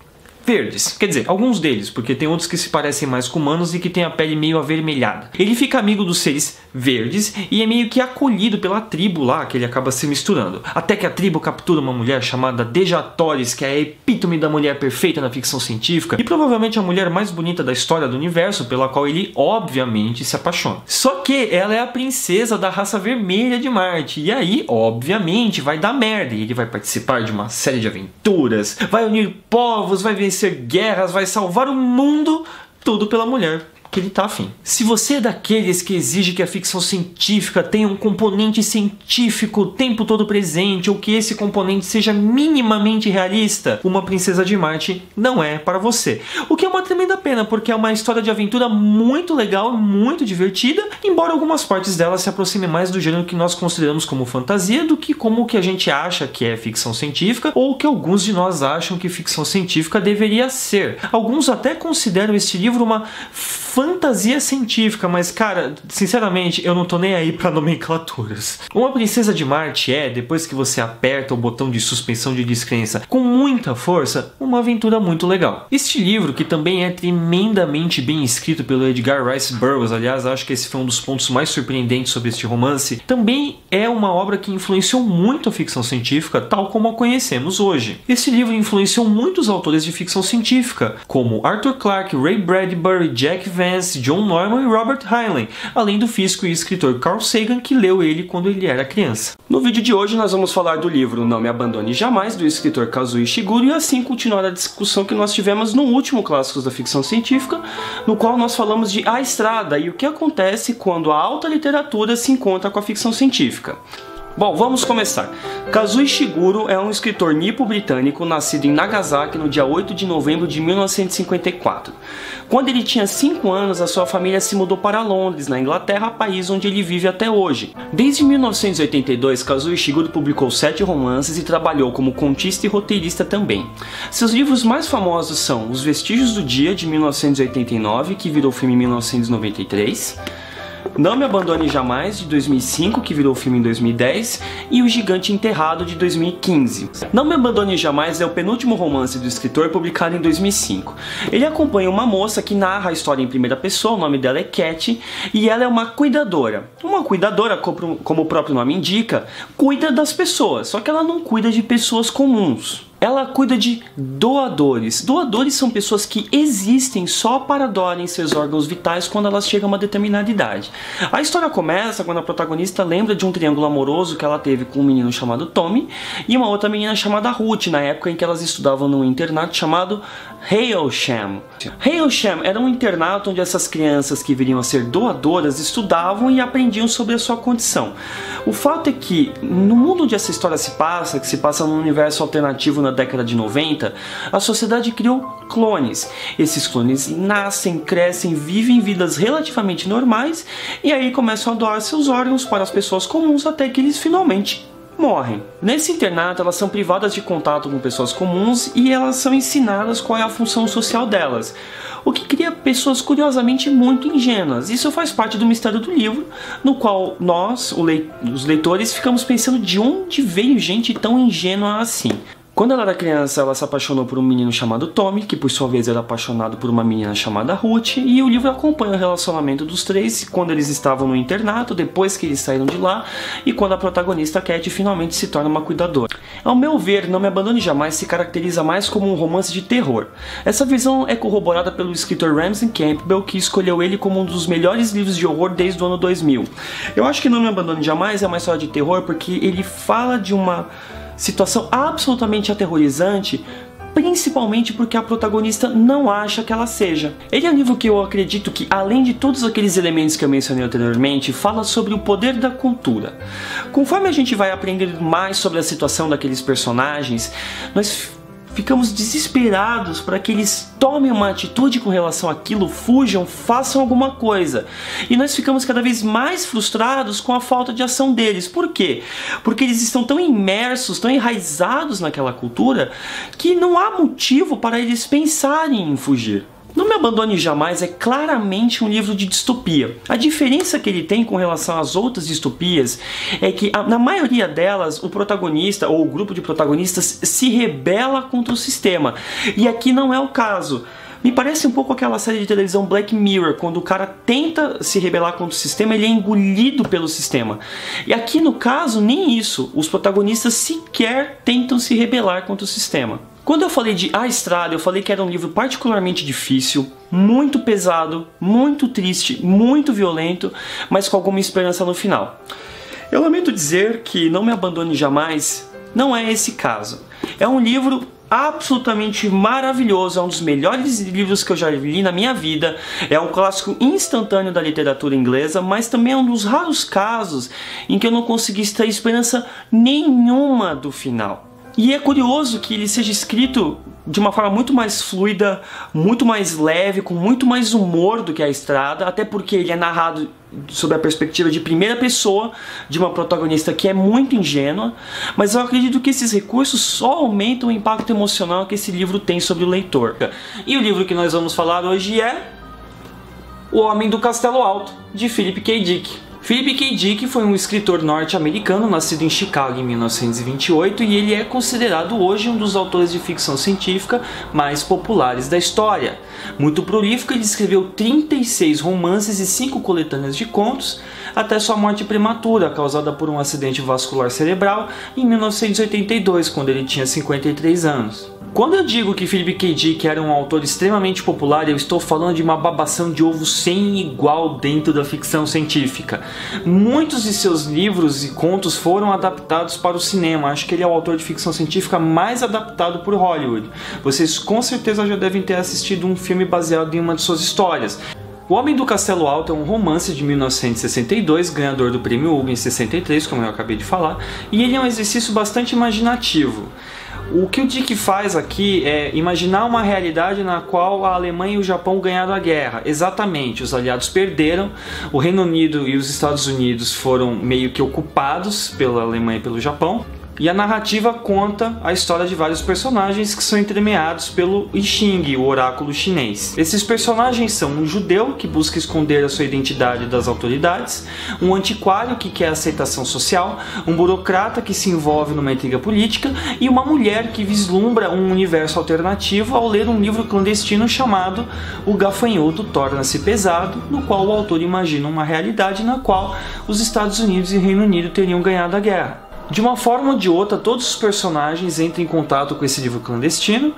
verdes. Quer dizer, alguns deles, porque tem outros que se parecem mais com humanos e que tem a pele meio avermelhada. Ele fica amigo dos seres verdes e é meio que acolhido pela tribo lá, que ele acaba se misturando. Até que a tribo captura uma mulher chamada Dejatoris, que é a epítome da mulher perfeita na ficção científica e provavelmente a mulher mais bonita da história do universo, pela qual ele obviamente se apaixona. Só que ela é a princesa da raça vermelha de Marte e aí, obviamente, vai dar merda e ele vai participar de uma série de aventuras, vai unir povos, vai vencer guerras, vai salvar o mundo, tudo pela mulher que ele tá afim. Se você é daqueles que exige que a ficção científica tenha um componente científico o tempo todo presente, ou que esse componente seja minimamente realista, Uma Princesa de Marte não é para você. O que é uma tremenda pena, porque é uma história de aventura muito legal, muito divertida, embora algumas partes dela se aproximem mais do gênero que nós consideramos como fantasia do que como o que a gente acha que é ficção científica, ou que alguns de nós acham que ficção científica deveria ser. Alguns até consideram este livro uma fantasia científica, mas cara, sinceramente, eu não tô nem aí pra nomenclaturas. Uma Princesa de Marte é, depois que você aperta o botão de suspensão de descrença com muita força, uma aventura muito legal. Este livro, que também é tremendamente bem escrito pelo Edgar Rice Burroughs, aliás, acho que esse foi um dos pontos mais surpreendentes sobre este romance, também é uma obra que influenciou muito a ficção científica, tal como a conhecemos hoje. Este livro influenciou muitos autores de ficção científica, como Arthur Clarke, Ray Bradbury, Jack Vance, John Norman e Robert Heinlein, além do físico e escritor Carl Sagan, que leu ele quando ele era criança. No vídeo de hoje nós vamos falar do livro Não Me Abandone Jamais, do escritor Kazuo Ishiguro, e assim continuar a discussão que nós tivemos no último Clássicos da Ficção Científica, no qual nós falamos de A Estrada e o que acontece quando a alta literatura se encontra com a ficção científica. Bom, vamos começar. Kazuo Ishiguro é um escritor nipo-britânico nascido em Nagasaki no dia 8 de novembro de 1954. Quando ele tinha 5 anos, a sua família se mudou para Londres, na Inglaterra, país onde ele vive até hoje. Desde 1982, Kazuo Ishiguro publicou 7 romances e trabalhou como contista e roteirista também. Seus livros mais famosos são Os Vestígios do Dia, de 1989, que virou filme em 1993, Não Me Abandone Jamais, de 2005, que virou filme em 2010, e O Gigante Enterrado, de 2015. Não Me Abandone Jamais é o penúltimo romance do escritor, publicado em 2005. Ele acompanha uma moça que narra a história em primeira pessoa, o nome dela é Cat, e ela é uma cuidadora. Uma cuidadora, como o próprio nome indica, cuida das pessoas, só que ela não cuida de pessoas comuns. Ela cuida de doadores. Doadores são pessoas que existem só para doarem seus órgãos vitais quando elas chegam a uma determinada idade. A história começa quando a protagonista lembra de um triângulo amoroso que ela teve com um menino chamado Tommy e uma outra menina chamada Ruth, na época em que elas estudavam num internato chamado Hailsham. Hailsham era um internato onde essas crianças que viriam a ser doadoras estudavam e aprendiam sobre a sua condição. O fato é que, no mundo onde essa história se passa, que se passa num universo alternativo na década de 90, a sociedade criou clones. Esses clones nascem, crescem, vivem vidas relativamente normais e aí começam a doar seus órgãos para as pessoas comuns até que eles finalmente morrem. Nesse internato, elas são privadas de contato com pessoas comuns e elas são ensinadas qual é a função social delas, o que cria pessoas curiosamente muito ingênuas. Isso faz parte do mistério do livro, no qual nós, os leitores, ficamos pensando de onde veio gente tão ingênua assim. Quando ela era criança, ela se apaixonou por um menino chamado Tommy, que por sua vez era apaixonado por uma menina chamada Ruth, e o livro acompanha o relacionamento dos três quando eles estavam no internato, depois que eles saíram de lá, e quando a protagonista Cat finalmente se torna uma cuidadora. Ao meu ver, Não Me Abandone Jamais se caracteriza mais como um romance de terror. Essa visão é corroborada pelo escritor Ramsey Campbell, que escolheu ele como um dos melhores livros de horror desde o ano 2000. Eu acho que Não Me Abandone Jamais é uma história de terror porque ele fala de uma situação absolutamente aterrorizante, principalmente porque a protagonista não acha que ela seja. Ele é um livro que eu acredito que, além de todos aqueles elementos que eu mencionei anteriormente, fala sobre o poder da cultura. Conforme a gente vai aprendendo mais sobre a situação daqueles personagens, nós ficamos desesperados para que eles tomem uma atitude com relação àquilo, fujam, façam alguma coisa. E nós ficamos cada vez mais frustrados com a falta de ação deles. Por quê? Porque eles estão tão imersos, tão enraizados naquela cultura, que não há motivo para eles pensarem em fugir.
Não Me Abandone Jamais é claramente um livro de distopia. A diferença que ele tem com relação às outras distopias é que, na maioria delas, o protagonista ou o grupo de protagonistas se rebela contra o sistema. E aqui não é o caso. Me parece um pouco aquela série de televisão Black Mirror, quando o cara tenta se rebelar contra o sistema, ele é engolido pelo sistema. E aqui, no caso, nem isso. Os protagonistas sequer tentam se rebelar contra o sistema. Quando eu falei de A Estrada, eu falei que era um livro particularmente difícil, muito pesado, muito triste, muito violento, mas com alguma esperança no final. Eu lamento dizer que Não Me Abandone Jamais não é esse caso. É um livro absolutamente maravilhoso, é um dos melhores livros que eu já li na minha vida, é um clássico instantâneo da literatura inglesa, mas também é um dos raros casos em que eu não consegui extrair esperança nenhuma do final. E é curioso que ele seja escrito de uma forma muito mais fluida, muito mais leve, com muito mais humor do que A Estrada, até porque ele é narrado sob a perspectiva de primeira pessoa, de uma protagonista que é muito ingênua, mas eu acredito que esses recursos só aumentam o impacto emocional que esse livro tem sobre o leitor. E o livro que nós vamos falar hoje é O Homem do Castelo Alto, de Philip K. Dick. Philip K. Dick foi um escritor norte-americano nascido em Chicago em 1928 e ele é considerado hoje um dos autores de ficção científica mais populares da história. Muito prolífico, ele escreveu 36 romances e 5 coletâneas de contos, até sua morte prematura, causada por um acidente vascular cerebral em 1982, quando ele tinha 53 anos. Quando eu digo que Philip K. Dick era um autor extremamente popular, eu estou falando de uma babação de ovo sem igual dentro da ficção científica. Muitos de seus livros e contos foram adaptados para o cinema. Acho que ele é o autor de ficção científica mais adaptado por Hollywood. Vocês com certeza já devem ter assistido um filme baseado em uma de suas histórias. O Homem do Castelo Alto é um romance de 1962, ganhador do Prêmio Hugo em 63, como eu acabei de falar, e ele é um exercício bastante imaginativo. O que o Dick faz aqui é imaginar uma realidade na qual a Alemanha e o Japão ganharam a guerra. Exatamente, os aliados perderam, o Reino Unido e os Estados Unidos foram meio que ocupados pela Alemanha e pelo Japão. E a narrativa conta a história de vários personagens que são entremeados pelo I Ching, o oráculo chinês. Esses personagens são um judeu que busca esconder a sua identidade das autoridades, um antiquário que quer aceitação social, um burocrata que se envolve numa intriga política e uma mulher que vislumbra um universo alternativo ao ler um livro clandestino chamado O Gafanhoto Torna-se Pesado, no qual o autor imagina uma realidade na qual os Estados Unidos e o Reino Unido teriam ganhado a guerra. De uma forma ou de outra, todos os personagens entram em contato com esse livro clandestino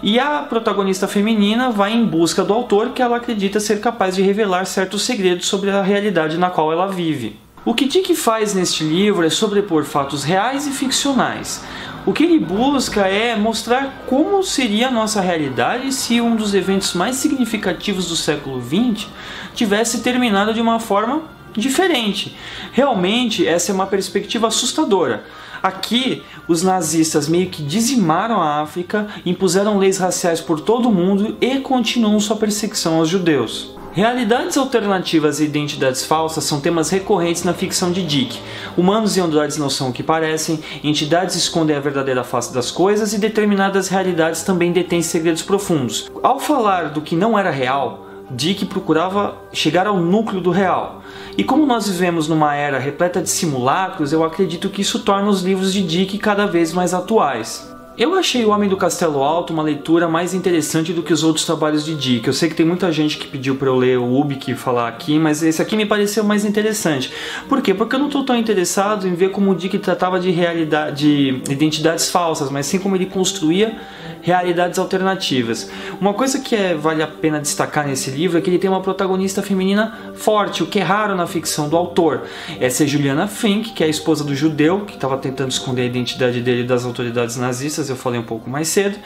e a protagonista feminina vai em busca do autor, que ela acredita ser capaz de revelar certos segredos sobre a realidade na qual ela vive. O que Dick faz neste livro é sobrepor fatos reais e ficcionais. O que ele busca é mostrar como seria a nossa realidade se um dos eventos mais significativos do século XX tivesse terminado de uma forma diferente. Realmente, essa é uma perspectiva assustadora. Aqui, os nazistas meio que dizimaram a África, impuseram leis raciais por todo o mundo e continuam sua perseguição aos judeus. Realidades alternativas e identidades falsas são temas recorrentes na ficção de Dick. Humanos e androides não são o que parecem, entidades escondem a verdadeira face das coisas e determinadas realidades também detêm segredos profundos. Ao falar do que não era real, Dick procurava chegar ao núcleo do real. E como nós vivemos numa era repleta de simulacros, eu acredito que isso torna os livros de Dick cada vez mais atuais. Eu achei O Homem do Castelo Alto uma leitura mais interessante do que os outros trabalhos de Dick. Eu sei que tem muita gente que pediu para eu ler o Ubik falar aqui, mas esse aqui me pareceu mais interessante. Por quê? Porque eu não estou tão interessado em ver como o Dick tratava de identidades falsas, mas sim como ele construía realidades alternativas. Uma coisa que vale a pena destacar nesse livro é que ele tem uma protagonista feminina forte, o que é raro na ficção do autor. Essa é Juliana Fink, que é a esposa do judeu, que estava tentando esconder a identidade dele das autoridades nazistas, eu falei um pouco mais cedo.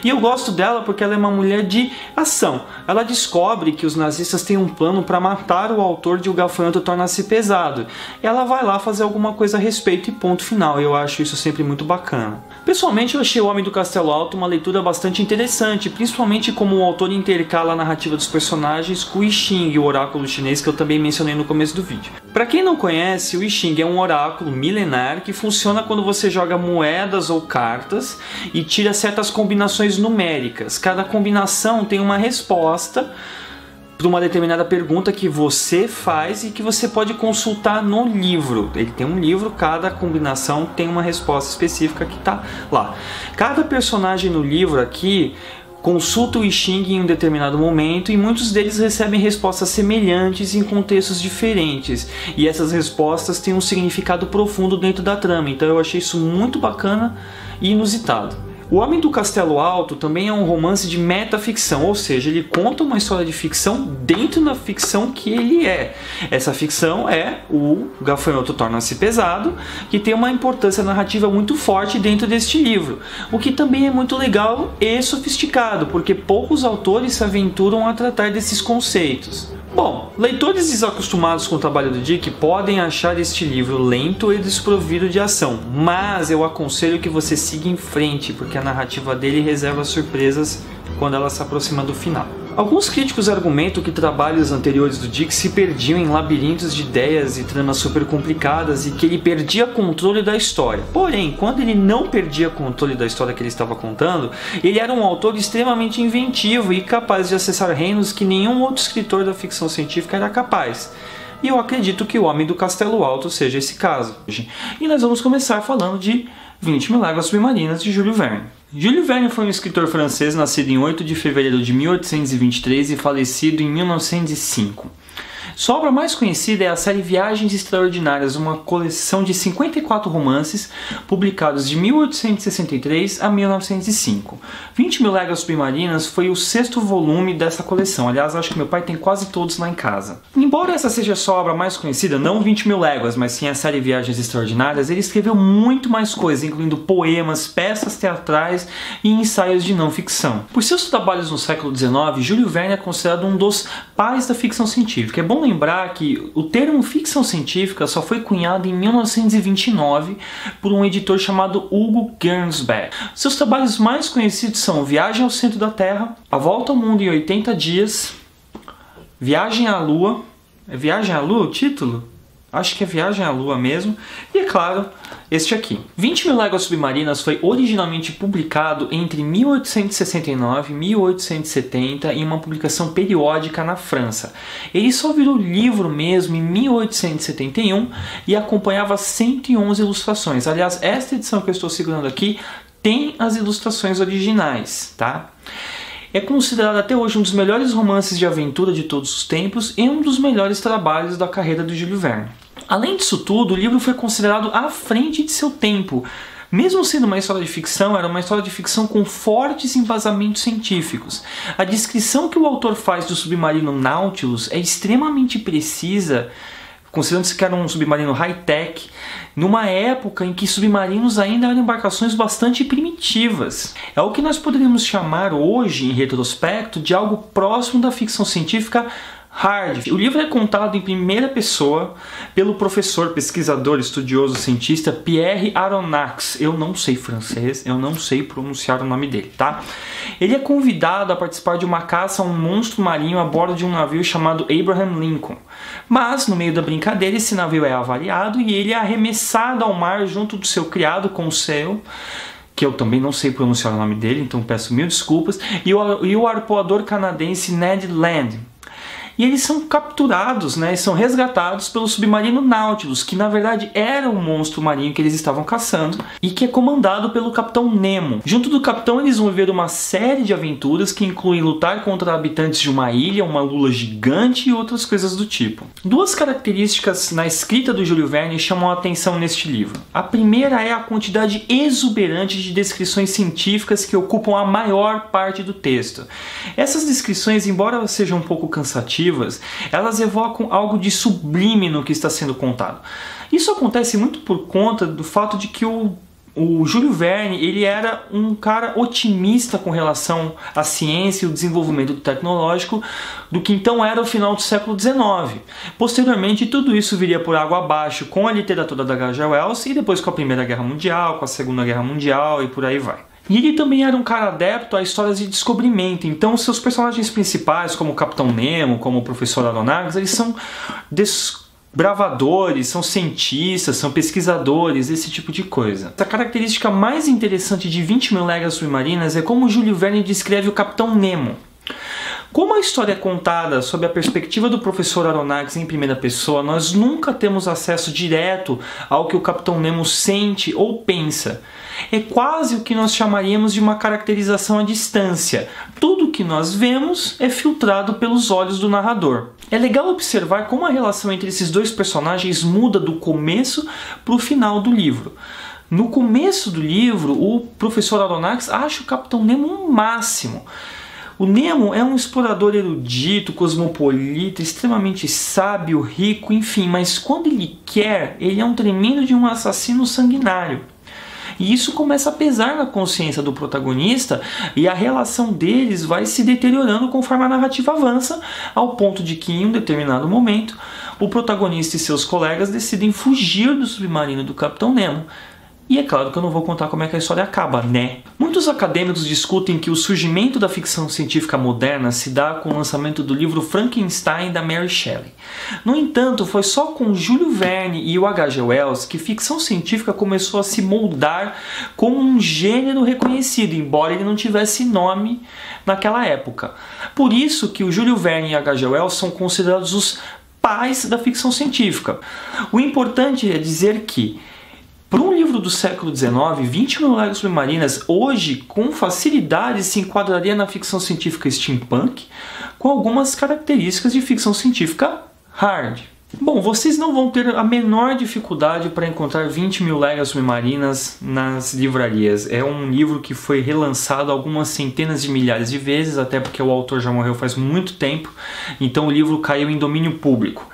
E eu gosto dela porque ela é uma mulher de ação. Ela descobre que os nazistas têm um plano para matar o autor de O Gafanhoto Torna-se Pesado. E ela vai lá fazer alguma coisa a respeito e ponto final. Eu acho isso sempre muito bacana. Pessoalmente, eu achei O Homem do Castelo Alto uma leitura leitura bastante interessante, principalmente como o autor intercala a narrativa dos personagens com o I Ching, o oráculo chinês que eu também mencionei no começo do vídeo. Para quem não conhece, o I Ching é um oráculo milenar que funciona quando você joga moedas ou cartas e tira certas combinações numéricas. Cada combinação tem uma resposta para uma determinada pergunta que você faz e que você pode consultar no livro. Ele tem um livro, cada combinação tem uma resposta específica que está lá. Cada personagem no livro aqui consulta o I Ching em um determinado momento e muitos deles recebem respostas semelhantes em contextos diferentes. E essas respostas têm um significado profundo dentro da trama, então eu achei isso muito bacana e inusitado. O Homem do Castelo Alto também é um romance de metaficção, ou seja, ele conta uma história de ficção dentro da ficção que ele é. Essa ficção é o Gafanhoto Torna-se Pesado, que tem uma importância narrativa muito forte dentro deste livro, o que também é muito legal e sofisticado, porque poucos autores se aventuram a tratar desses conceitos. Bom, leitores desacostumados com o trabalho do Dick podem achar este livro lento e desprovido de ação, mas eu aconselho que você siga em frente, porque a narrativa dele reserva surpresas quando ela se aproxima do final. Alguns críticos argumentam que trabalhos anteriores do Dick se perdiam em labirintos de ideias e tramas super complicadas e que ele perdia controle da história. Porém, quando ele não perdia controle da história que ele estava contando, ele era um autor extremamente inventivo e capaz de acessar reinos que nenhum outro escritor da ficção científica era capaz. E eu acredito que O Homem do Castelo Alto seja esse caso. E nós vamos começar falando de 20.000 Léguas Submarinas de Júlio Verne. Júlio Verne foi um escritor francês nascido em 8 de fevereiro de 1823 e falecido em 1905. Sua obra mais conhecida é a série Viagens Extraordinárias, uma coleção de 54 romances publicados de 1863 a 1905. 20.000 Léguas Submarinas foi o 6º volume dessa coleção. Aliás, acho que meu pai tem quase todos lá em casa. Embora essa seja sua obra mais conhecida, não 20.000 Léguas, mas sim a série Viagens Extraordinárias, ele escreveu muito mais coisas, incluindo poemas, peças teatrais e ensaios de não ficção. Por seus trabalhos no século XIX, Júlio Verne é considerado um dos pais da ficção científica. É bom lembrar que o termo ficção científica só foi cunhado em 1929 por um editor chamado Hugo Gernsback. Seus trabalhos mais conhecidos são Viagem ao Centro da Terra, A Volta ao Mundo em 80 Dias, Viagem à Lua. É Viagem à Lua o título? Acho que é Viagem à Lua mesmo. E é claro, este aqui. 20.000 Léguas Submarinas foi originalmente publicado entre 1869 e 1870 em uma publicação periódica na França. Ele só virou livro mesmo em 1871 e acompanhava 111 ilustrações. Aliás, esta edição que eu estou segurando aqui tem as ilustrações originais, tá? É considerado até hoje um dos melhores romances de aventura de todos os tempos e um dos melhores trabalhos da carreira do Júlio Verne. Além disso tudo, o livro foi considerado à frente de seu tempo. Mesmo sendo uma história de ficção, era uma história de ficção com fortes embasamentos científicos. A descrição que o autor faz do submarino Nautilus é extremamente precisa, considerando-se que era um submarino high-tech, numa época em que submarinos ainda eram embarcações bastante primitivas. É o que nós poderíamos chamar hoje, em retrospecto, de algo próximo da ficção científica hard. O livro é contado em primeira pessoa pelo professor, pesquisador, estudioso, cientista Pierre Aronnax. Eu não sei francês, eu não sei pronunciar o nome dele, tá? Ele é convidado a participar de uma caça a um monstro marinho a bordo de um navio chamado Abraham Lincoln. Mas, no meio da brincadeira, esse navio é avariado e ele é arremessado ao mar junto do seu criado Conseil, que eu também não sei pronunciar o nome dele, então peço mil desculpas, e o arpoador canadense Ned Land. E eles são capturados, né, e são resgatados pelo submarino Nautilus, que na verdade era o monstro marinho que eles estavam caçando e que é comandado pelo Capitão Nemo. Junto do capitão eles vão viver uma série de aventuras que incluem lutar contra habitantes de uma ilha, uma lula gigante e outras coisas do tipo. Duas características na escrita do Júlio Verne chamam a atenção neste livro. A primeira é a quantidade exuberante de descrições científicas que ocupam a maior parte do texto. Essas descrições, embora sejam um pouco cansativas, elas evocam algo de sublime no que está sendo contado. Isso acontece muito por conta do fato de que o Júlio Verne ele era um cara otimista com relação à ciência e o desenvolvimento tecnológico do que então era o final do século XIX. Posteriormente, tudo isso viria por água abaixo com a literatura da H.G. Wells e depois com a Primeira Guerra Mundial, com a Segunda Guerra Mundial e por aí vai.
E ele também era um cara adepto a histórias de descobrimento, então seus personagens principais, como o Capitão Nemo, como o Professor Aronnax, eles são desbravadores, são cientistas, são pesquisadores, esse tipo de coisa. A característica mais interessante de 20 Mil Léguas Submarinas é como Júlio Verne descreve o Capitão Nemo. Como a história é contada sob a perspectiva do Professor Aronnax em primeira pessoa, nós nunca temos acesso direto ao que o Capitão Nemo sente ou pensa. É quase o que nós chamaríamos de uma caracterização à distância. Tudo que nós vemos é filtrado pelos olhos do narrador. É legal observar como a relação entre esses dois personagens muda do começo para o final do livro. No começo do livro, o Professor Aronnax acha o Capitão Nemo um máximo. O Nemo é um explorador erudito, cosmopolita, extremamente sábio, rico, enfim, mas quando ele quer, ele é um tremendo de um assassino sanguinário. E isso começa a pesar na consciência do protagonista e a relação deles vai se deteriorando conforme a narrativa avança, ao ponto de que em um determinado momento o protagonista e seus colegas decidem fugir do submarino do Capitão Nemo. E é claro que eu não vou contar como é que a história acaba, né? Muitos acadêmicos discutem que o surgimento da ficção científica moderna se dá com o lançamento do livro Frankenstein da Mary Shelley. No entanto, foi só com Júlio Verne e o H.G. Wells que ficção científica começou a se moldar como um gênero reconhecido, embora ele não tivesse nome naquela época. Por isso que o Júlio Verne e H.G. Wells são considerados os pais da ficção científica. O importante é dizer que para um livro do século XIX, 20 Mil Léguas Submarinas, hoje, com facilidade, se enquadraria na ficção científica steampunk, com algumas características de ficção científica hard. Bom, vocês não vão ter a menor dificuldade para encontrar 20 Mil Léguas Submarinas nas livrarias. É um livro que foi relançado algumas centenas de milhares de vezes, até porque o autor já morreu faz muito tempo, então o livro caiu em domínio público.